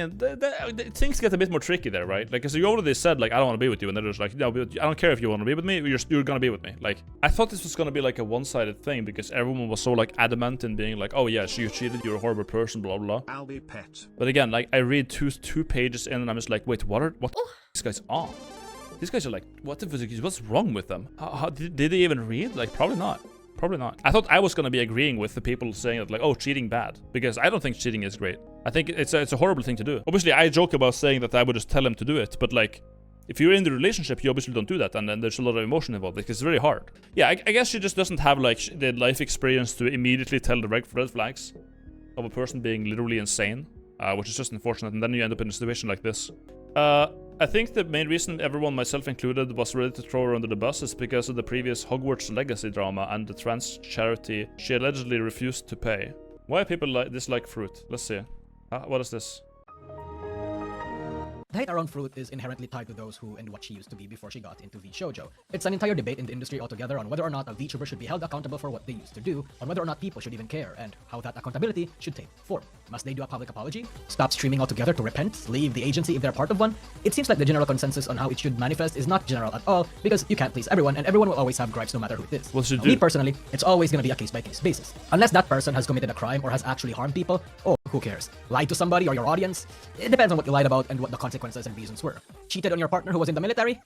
things get a bit more tricky there, right? Like, because you already said, like, I don't want to be with you, and they're just like, no, I don't care if you want to be with me, you're gonna be with me. Like, I thought this was gonna be like a one-sided thing, because everyone was so like adamant in being like, oh yeah, you cheated, you're a horrible person, blah blah blah. I'll be pet. But again, like, I read two pages in, and I'm just like, wait, what these guys on? These guys are like, what's wrong with them? Did they even read? Like, probably not. Probably not. I thought I was gonna be agreeing with the people saying that, like, oh, cheating bad, because I don't think cheating is great. I think it's a horrible thing to do. Obviously, I joke about saying that I would just tell him to do it, but like, if you're in the relationship, you obviously don't do that, and then there's a lot of emotion involved, because it's very hard. Yeah, I guess she just doesn't have like the life experience to immediately tell the red flags of a person being literally insane, which is just unfortunate, and then you end up in a situation like this. I think the main reason everyone, myself included, was ready to throw her under the bus is because of the previous Hogwarts Legacy drama and the trans charity she allegedly refused to pay. Why people dislike Froot? Let's see. What is this? The hate around Froot is inherently tied to those who and what she used to be before she got into VShoujo. It's an entire debate in the industry altogether on whether or not a VTuber should be held accountable for what they used to do, on whether or not people should even care, and how that accountability should take form. Must they do a public apology? Stop streaming altogether to repent? Leave the agency if they're part of one? It seems like the general consensus on how it should manifest is not general at all, because you can't please everyone, and everyone will always have gripes no matter who it is. What should now, do? me personally, it's always gonna be a case-by-case basis. Unless that person has committed a crime or has actually harmed people, or who cares? Lied to somebody or your audience? It depends on what you lied about and what the consequences and reasons were. Cheated on your partner who was in the military?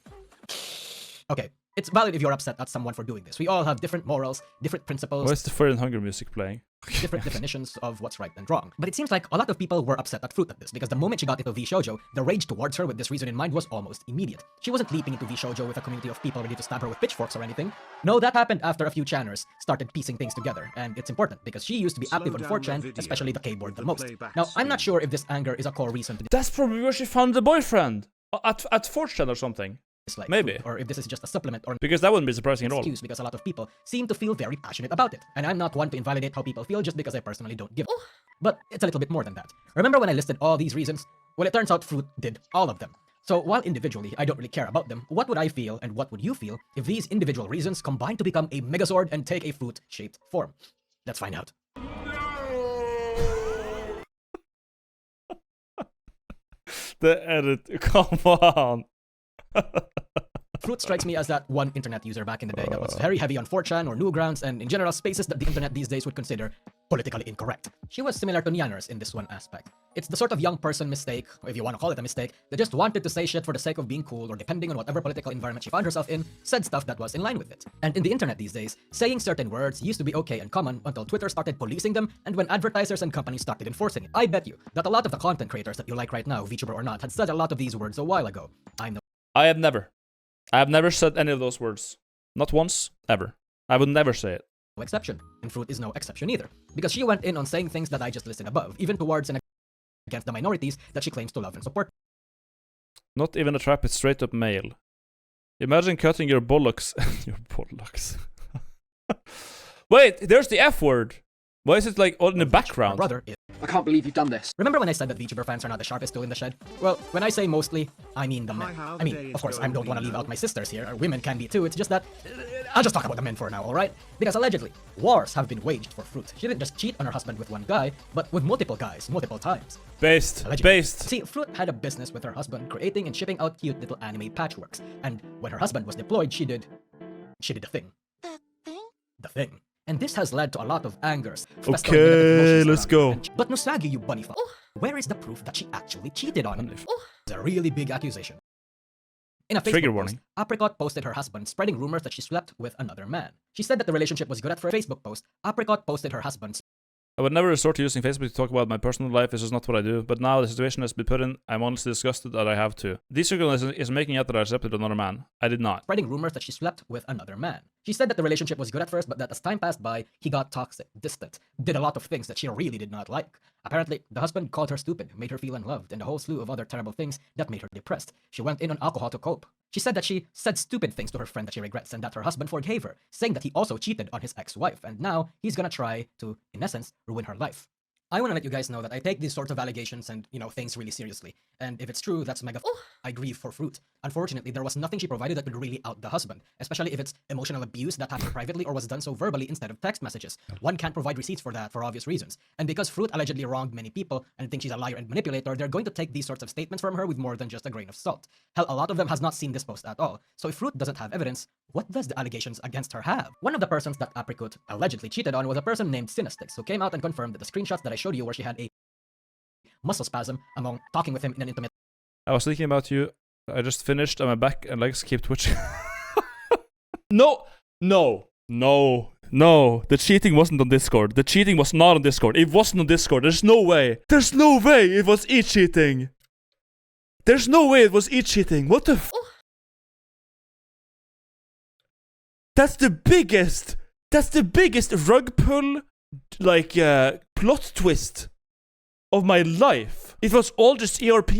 Okay, it's valid if you're upset at someone for doing this. We all have different morals, different principles. Why is the Fire and Hunger music playing? Different definitions of what's right and wrong. But it seems like a lot of people were upset at Froot at this, because the moment she got into VShoujo, the rage towards her with this reason in mind was almost immediate. She wasn't leaping into VShoujo with a community of people ready to stab her with pitchforks or anything. No, that happened after a few channers started piecing things together, and it's important because she used to be active on 4chan, especially the keyboard the most. Now, I'm not sure if this anger is a core reason to That's probably where she found the boyfriend. At 4chan or something. dislike Maybe. Froot, or if this is just a supplement or Because that wouldn't be surprising at all. excuse, because a lot of people seem to feel very passionate about it, and I'm not one to invalidate how people feel just because I personally don't give. But it's a little bit more than that. Remember when I listed all these reasons? Well, it turns out Froot did all of them. So while individually I don't really care about them, what would I feel and what would you feel if these individual reasons combine to become a Megazord and take a Froot-shaped form? Let's find out. The edit, come on. Froot strikes me as that one internet user back in the day that was very heavy on 4chan or Newgrounds and in general spaces that the internet these days would consider politically incorrect. She was similar to Nyanners in this one aspect. It's the sort of young person mistake, or if you want to call it a mistake, that just wanted to say shit for the sake of being cool, or depending on whatever political environment she found herself in, said stuff that was in line with it. And in the internet these days, saying certain words used to be okay and common until Twitter started policing them and when advertisers and companies started enforcing it. I bet you that a lot of the content creators that you like right now, VTuber or not, had said a lot of these words a while ago. I'm no I have never said any of those words. Not once, ever. I would never say it. exception, and Froot is no exception either, because she went in on saying things that I just listed above, even towards and against the minorities that she claims to love and support. Not even a trap, it's straight up male. Imagine cutting your bollocks. Your bollocks. Wait, there's the F word. Why is it like all in the background? Brother, I can't believe you've done this. remember when I said that VTuber fans are not the sharpest tool in the shed? Well, when I say mostly, I mean the men. Hi, how I the mean, day of is course, I going, don't want to leave Leo. out my sisters here. Women can be too. It's just that I'll just talk about the men for now, alright? Because allegedly, wars have been waged for Froot. She didn't just cheat on her husband with one guy, but with multiple guys, multiple times. Based. Allegedly. Based. See, Froot had a business with her husband, creating and shipping out cute little anime patchworks. And when her husband was deployed, she did the thing. The thing. And this has led to a lot of angers. festering Okay, negative emotions let's around go. her. But Nusagi, you bunny fuck. Where is the proof that she actually cheated on him? It's a really big accusation. In a Facebook Trigger post, warning. Apricot posted her husband, spreading rumors that she slept with another man. She said that the relationship was good at first. Facebook post, Apricot posted her husband, I would never resort to using Facebook to talk about my personal life. This is not what I do. But now the situation has been put in, I'm honestly disgusted that I have to. This girl is making out that I accepted another man. I did not. spreading rumors that she slept with another man. She said that the relationship was good at first, but that as time passed by, he got toxic, distant, did a lot of things that she really did not like. Apparently, the husband called her stupid, made her feel unloved, and a whole slew of other terrible things that made her depressed. She went in on alcohol to cope. She said that she said stupid things to her friend that she regrets and that her husband forgave her, saying that he also cheated on his ex-wife, and now he's gonna try to, in essence, ruin her life. I want to let you guys know that I take these sorts of allegations and, things really seriously. And if it's true, that's mega I grieve for Froot. Unfortunately, there was nothing she provided that would really out the husband, especially if it's emotional abuse that happened privately or was done so verbally instead of text messages. One can't provide receipts for that for obvious reasons. And because Froot allegedly wronged many people and think she's a liar and manipulator, they're going to take these sorts of statements from her with more than just a grain of salt. Hell, a lot of them has not seen this post at all. So if Froot doesn't have evidence, what does the allegations against her have? One of the persons that Apricot allegedly cheated on was a person named Cinestix, who came out and confirmed that the screenshots that I showed you where she had a muscle spasm among talking with him in an intimate I was thinking about you. I just finished and my back and legs keep twitching. No. The cheating wasn't on Discord. The cheating was not on Discord. It wasn't on Discord. There's no way. There's no way it was cheating. There's no way it was cheating. What the f? That's the biggest rug pull, plot twist of my life. It was all just ERP?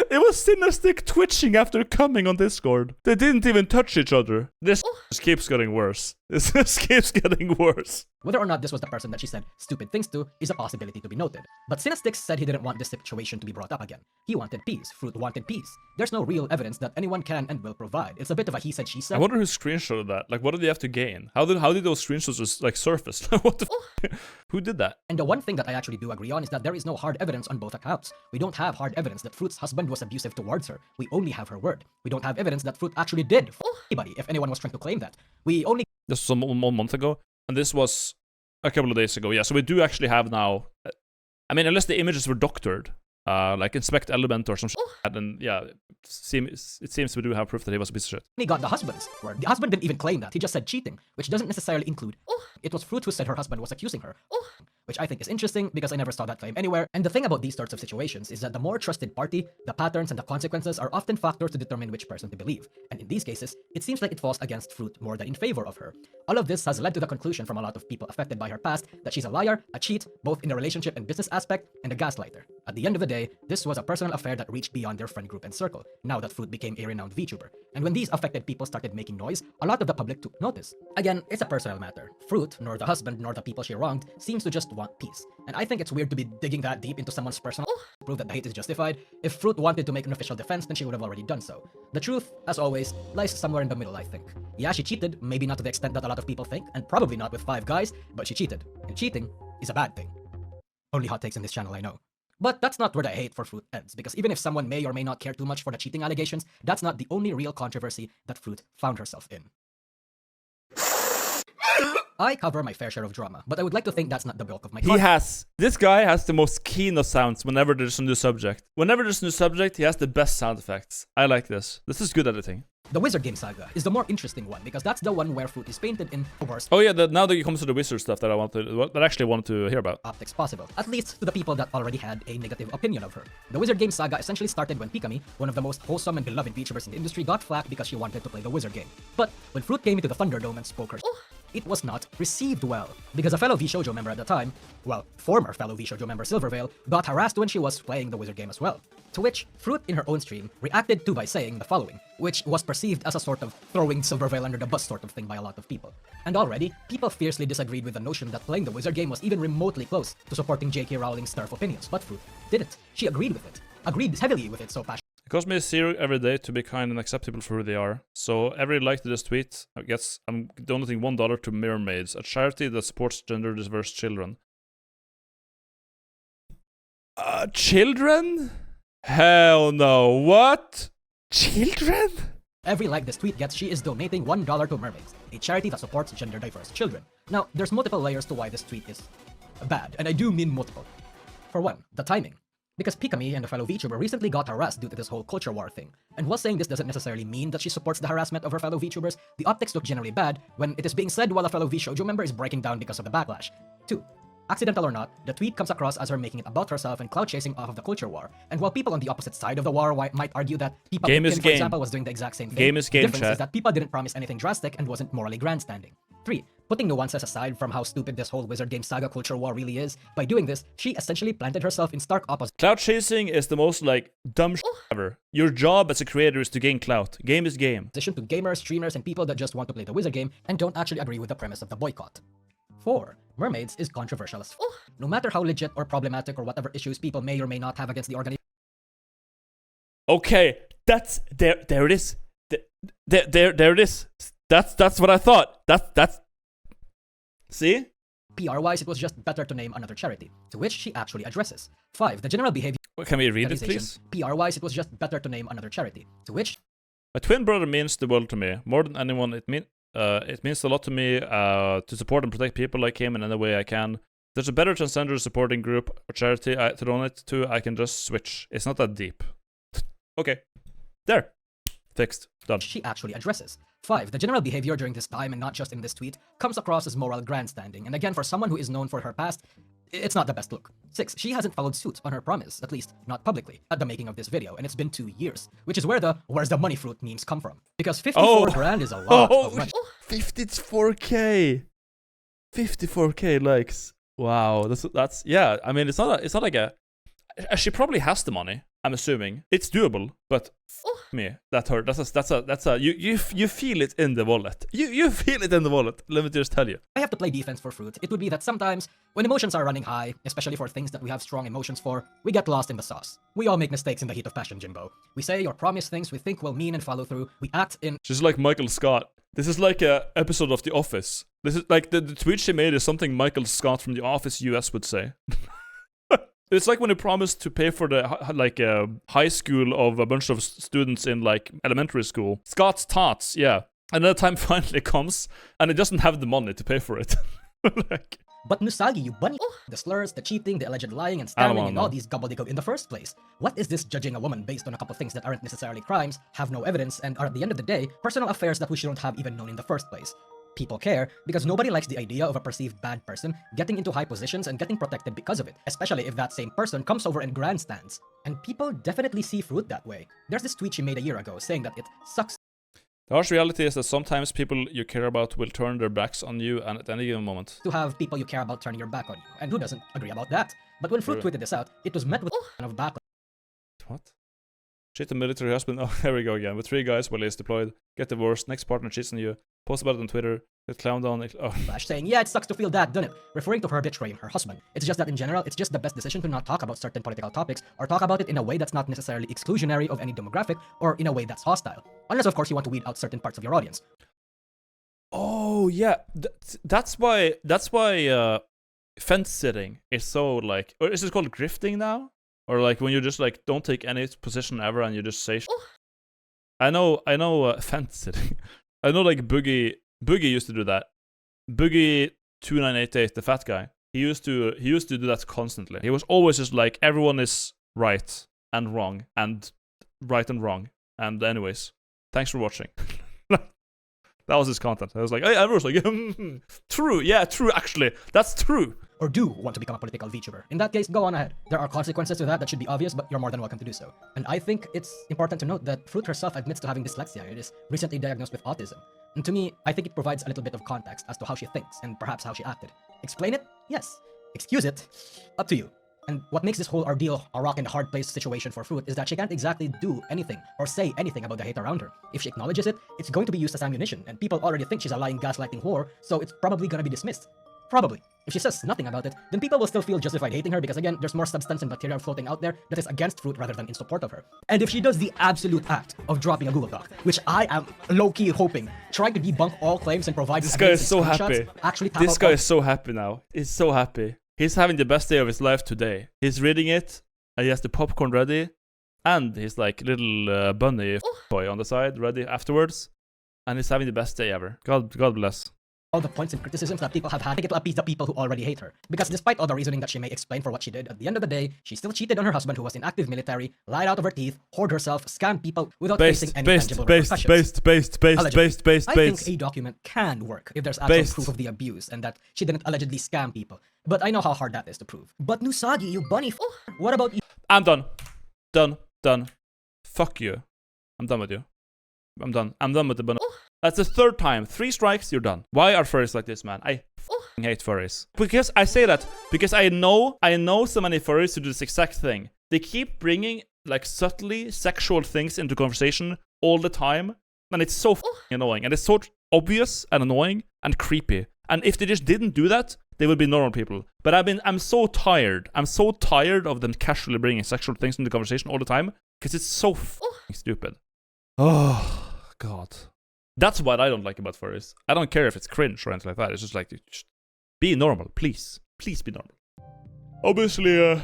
It was Cinestick twitching after coming on Discord. They didn't even touch each other. This just keeps getting worse. This just keeps getting worse. Whether or not this was the person that she said stupid things to is a possibility to be noted. But Cinestix said he didn't want this situation to be brought up again. He wanted peace. Froot wanted peace. There's no real evidence that anyone can and will provide. It's a bit of a he said, she said. I wonder who screenshotted that. Like, what did they have to gain? How did those screenshots just, surface? What the f? Who did that? And the one thing that I actually do agree on is that there is no hard evidence on both accounts. We don't have hard evidence that Froot's husband was abusive towards her. We only have her word. We don't have evidence that Froot actually did f anybody, if anyone was trying to claim that. We only This was 1 month ago, and this was a couple of days ago. Yeah, so we do actually have now. I mean, unless the images were doctored, like inspect element or some shit, then yeah, it seems we do have proof that he was a piece of shit. got the husband's word. The husband didn't even claim that. He just said cheating, which doesn't necessarily include. It was Froot who said her husband was accusing her. Which I think is interesting because I never saw that claim anywhere. And the thing about these sorts of situations is that the more trusted party, the patterns and the consequences are often factors to determine which person to believe. And in these cases, it seems like it falls against Froot more than in favor of her. All of this has led to the conclusion from a lot of people affected by her past that she's a liar, a cheat, both in the relationship and business aspect, and a gaslighter. At the end of the day, this was a personal affair that reached beyond their friend group and circle, now that Froot became a renowned VTuber. And when these affected people started making noise, a lot of the public took notice. Again, it's a personal matter. Froot, nor the husband, nor the people she wronged, seems to just want peace. And I think it's weird to be digging that deep into someone's personal to prove that the hate is justified. If Froot wanted to make an official defense, then she would have already done so. The truth, as always, lies somewhere in the middle, I think. Yeah, she cheated, maybe not to the extent that a lot of people think, and probably not with 5 guys, but she cheated. And cheating is a bad thing. Only hot takes in this channel, I know. But that's not where the hate for Froot ends, because even if someone may or may not care too much for the cheating allegations, that's not the only real controversy that Froot found herself in. I cover my fair share of drama, but I would like to think that's not the bulk of my This guy has the most kino sounds whenever there's a new subject. Whenever there's a new subject, he has the best sound effects. I like this. This is good editing. The Wizard Game Saga is the more interesting one because that's the one where Froot is painted in the worst Oh yeah, now that it comes to the wizard stuff that I actually wanted to hear about. optics possible, at least to the people that already had a negative opinion of her. The Wizard Game Saga essentially started when Pikami, one of the most wholesome and beloved VTubers in the industry, got flack because she wanted to play the Wizard game. But when Froot came into the Thunderdome and spoke her it was not received well, because a fellow VShojo member at the time, well, former fellow VShojo member Silvervale, got harassed when she was playing the Wizard game as well. To which Froot in her own stream reacted to by saying the following, which was perceived as a sort of throwing Silvervale under the bus sort of thing by a lot of people. And already, people fiercely disagreed with the notion that playing the Wizard game was even remotely close to supporting J.K. Rowling's turf opinions, but Froot didn't. She agreed with it. Agreed heavily with it so passionately. It costs me $0 every day to be kind and accept people for who they are. So every like to this tweet, I'm donating $1 to Mermaids, a charity that supports gender diverse children. Children? Hell no. What? Children? Every like this tweet gets, she is donating $1 to Mermaids, a charity that supports gender diverse children. Now, there's multiple layers to why this tweet is bad, and I do mean multiple. For one, the timing. Because Pikami and a fellow VTuber recently got harassed due to this whole culture war thing. And while saying this doesn't necessarily mean that she supports the harassment of her fellow VTubers, the optics look generally bad when it is being said while a fellow VShojo member is breaking down because of the backlash. 2. Accidental or not, the tweet comes across as her making it about herself and clout chasing off of the culture war. And while people on the opposite side of the war might argue that Pipa Pipkin, for example, was doing the exact same thing, game is game, the difference chat. is that Pipa didn't promise anything drastic and wasn't morally grandstanding. 3. Putting nuances aside from how stupid this whole Wizard Game Saga culture war really is, by doing this, she essentially planted herself in stark opposite Clout chasing is the most dumb shit ever. Your job as a creator is to gain clout. Game is game. position to gamers, streamers, and people that just want to play the Wizard game and don't actually agree with the premise of the boycott. 4. Mermaids is controversial as no matter how legit or problematic or whatever issues people may or may not have against the organization. Okay, that's there it is. There it is. That's what I thought. That's see? PR-wise, it was just better to name another charity, to which she actually addresses. 5. The general behavior. Can we read it, please? PR-wise, it was just better to name another charity, to which My twin brother means the world to me. More than anyone, it means a lot to me to support and protect people like him in any way I can. If there's a better transgender supporting group or charity to donate to, I can just switch. It's not that deep. Okay. There. Fixed. Done. she actually addresses. 5. The general behavior during this time, and not just in this tweet, comes across as moral grandstanding, and again, for someone who is known for her past, it's not the best look. 6. She hasn't followed suit on her promise, at least not publicly, at the making of this video, and it's been 2 years, which is where the "where's the money Fruit" memes come from. Because 54 grand is a lot of money. 54k. 54k likes. Wow, that's yeah. I mean, it's not like a. She probably has the money. I'm assuming it's doable, but me, that hurt. That's a. You feel it in the wallet. You feel it in the wallet. Let me just tell you. I have to play defense for Fruit. It would be that sometimes, when emotions are running high, especially for things that we have strong emotions for, we get lost in the sauce. We all make mistakes in the heat of passion, Jimbo. We say or promise things we think will mean and follow through. We act in. She's like Michael Scott. This is like a episode of The Office. This is like the tweet she made is something Michael Scott from The Office US would say. It's like when you promise to pay for the high school of a bunch of students in elementary school. Scott's tots, yeah. And then the time finally comes, and it doesn't have the money to pay for it. But Nusagi, you bunny. The slurs, the cheating, the alleged lying and scamming, and all these gobbledygook in the first place. What is this judging a woman based on a couple things that aren't necessarily crimes, have no evidence, and are at the end of the day, personal affairs that we shouldn't have even known in the first place? People care because nobody likes the idea of a perceived bad person getting into high positions and getting protected because of it, especially if that same person comes over and grandstands. And people definitely see Fruit that way. There's this tweet she made a year ago saying that it sucks. The harsh reality is that sometimes people you care about will turn their backs on you and at any given moment. To have people you care about turning your back on you, and who doesn't agree about that? But when Fruit tweeted this out, it was met with a of backlash. What? Cheat the military husband. Oh, there we go again. With 3 guys while he's deployed. Get divorced. Next partner cheats on you. Post about it on Twitter. Get clowned on. Oh. Saying, yeah, it sucks to feel that, doesn't it? Referring to her betraying her husband. It's just that in general, it's just the best decision to not talk about certain political topics, or talk about it in a way that's not necessarily exclusionary of any demographic, or in a way that's hostile. Unless, of course, you want to weed out certain parts of your audience. Oh, yeah. That's why fence sitting is so or is it called grifting now? Or when you just don't take any position ever and you just say I know fence sitting. I know Boogie used to do that. Boogie2988, the fat guy, he used to do that constantly. He was always just like, everyone is right and wrong, and right and wrong. And anyways, thanks for watching. That was his content. I was like, everyone's like, true, yeah, true, actually, that's true. Or do want to become a political VTuber. In that case, go on ahead. There are consequences to that should be obvious, but you're more than welcome to do so. And I think it's important to note that Froot herself admits to having dyslexia. It is recently diagnosed with autism. And to me, I think it provides a little bit of context as to how she thinks and perhaps how she acted. Explain it? Yes. Excuse it? Up to you. And what makes this whole ordeal a rock and hard place situation for Froot is that she can't exactly do anything or say anything about the hate around her. If she acknowledges it, it's going to be used as ammunition, and people already think she's a lying, gaslighting whore, so it's probably gonna be dismissed. Probably. If she says nothing about it, then people will still feel justified hating her because, again, there's more substance and material floating out there that is against Froot rather than in support of her. And if she does the absolute act of dropping a Google Doc, which I am low-key hoping, trying to debunk all claims and provide this guy is so happy. This guy is so happy now. He's so happy. He's having the best day of his life today. He's reading it, and he has the popcorn ready, and he's like little bunny boy on the side ready afterwards, and he's having the best day ever. God bless. All the points and criticisms that people have had, to appease the people who already hate her. Because despite all the reasoning that she may explain for what she did, at the end of the day, she still cheated on her husband who was in active military, lied out of her teeth, whored herself, scammed people without facing any tangible repercussions. I think a document can work if there's actual proof of the abuse and that she didn't allegedly scam people. But I know how hard that is to prove. But Nusagi, you bunny what about you? I'm done. Done. Fuck you. I'm done with you. I'm done with the bunny. That's the third time. 3 strikes, you're done. Why are furries like this, man? I hate furries. Because I say that because I know so many furries who do this exact thing. They keep bringing like subtly sexual things into conversation all the time, and it's so annoying, and it's so obvious and annoying and creepy. And if they just didn't do that, they would be normal people. But I'm so tired. I'm so tired of them casually bringing sexual things into conversation all the time because it's so stupid. Oh God. That's what I don't like about furries. I don't care if it's cringe or anything like that. It's just like, just be normal, please. Please be normal. Obviously,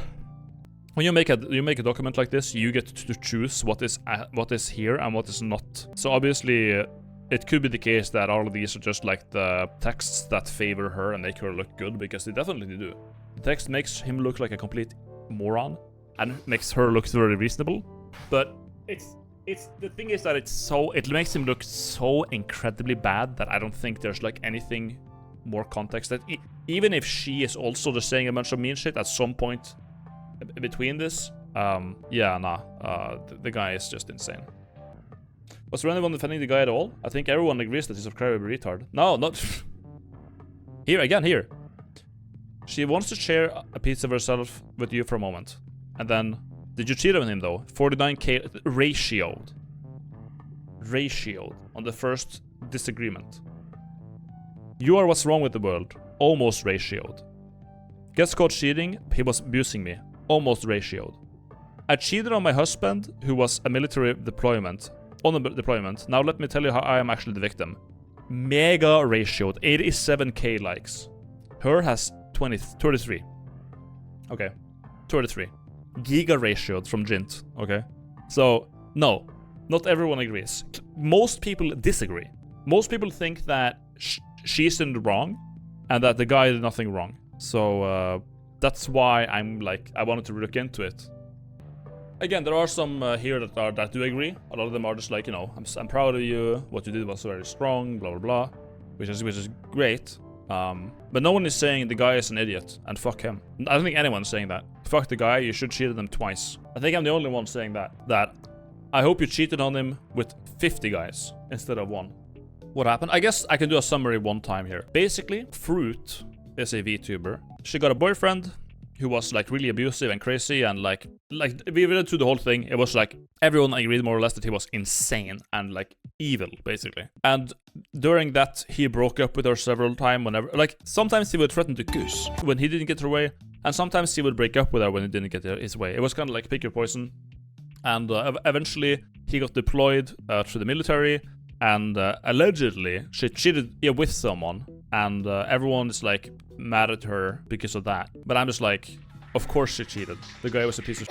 when you make a document like this, you get to choose what is here and what is not. So obviously, it could be the case that all of these are just like the texts that favor her and make her look good, because they definitely do. The text makes him look like a complete moron and makes her look very reasonable. But the thing is that it makes him look so incredibly bad that I don't think there's like anything more context. That even if she is also just saying a bunch of mean shit at some point between this, the guy is just insane. Was there anyone defending the guy at all? I think everyone agrees that he's a crybaby retard. No, not here. She wants to share a piece of herself with you for a moment, and then. Did you cheat on him though? 49k ratioed on the first disagreement. You are what's wrong with the world. Almost ratioed. Gets caught cheating. He was abusing me. Almost ratioed. I cheated on my husband who was a military deployment. On a deployment. Now let me tell you how I am actually the victim. Mega ratioed. 87k likes. Her has 33. Okay. 33. Giga ratioed from Jint, okay? So, no, not everyone agrees. Most people disagree. Most people think that she's in the wrong and that the guy did nothing wrong. So, that's why I wanted to look into it. Again, there are some here that do agree. A lot of them are just like, I'm proud of you. What you did was very strong, blah, blah, blah. Which is great. But no one is saying the guy is an idiot and fuck him. I don't think anyone's saying that. Fuck the guy, you should cheat on him twice. I think I'm the only one saying that. That I hope you cheated on him with 50 guys instead of 1. What happened? I guess I can do a summary one time here. Basically, Froot is a VTuber. She got a boyfriend who was like really abusive and crazy, and like we went through the whole thing. It was like everyone agreed more or less that he was insane and like evil, basically. And during that, he broke up with her several times. Whenever, like, sometimes he would threaten to goose when he didn't get her way, and sometimes he would break up with her when he didn't get his way. It was kind of like pick your poison. And eventually, he got deployed to the military, and allegedly she cheated with someone, and everyone is like mad at her because of that. But I'm just like, of course she cheated. The guy was a piece of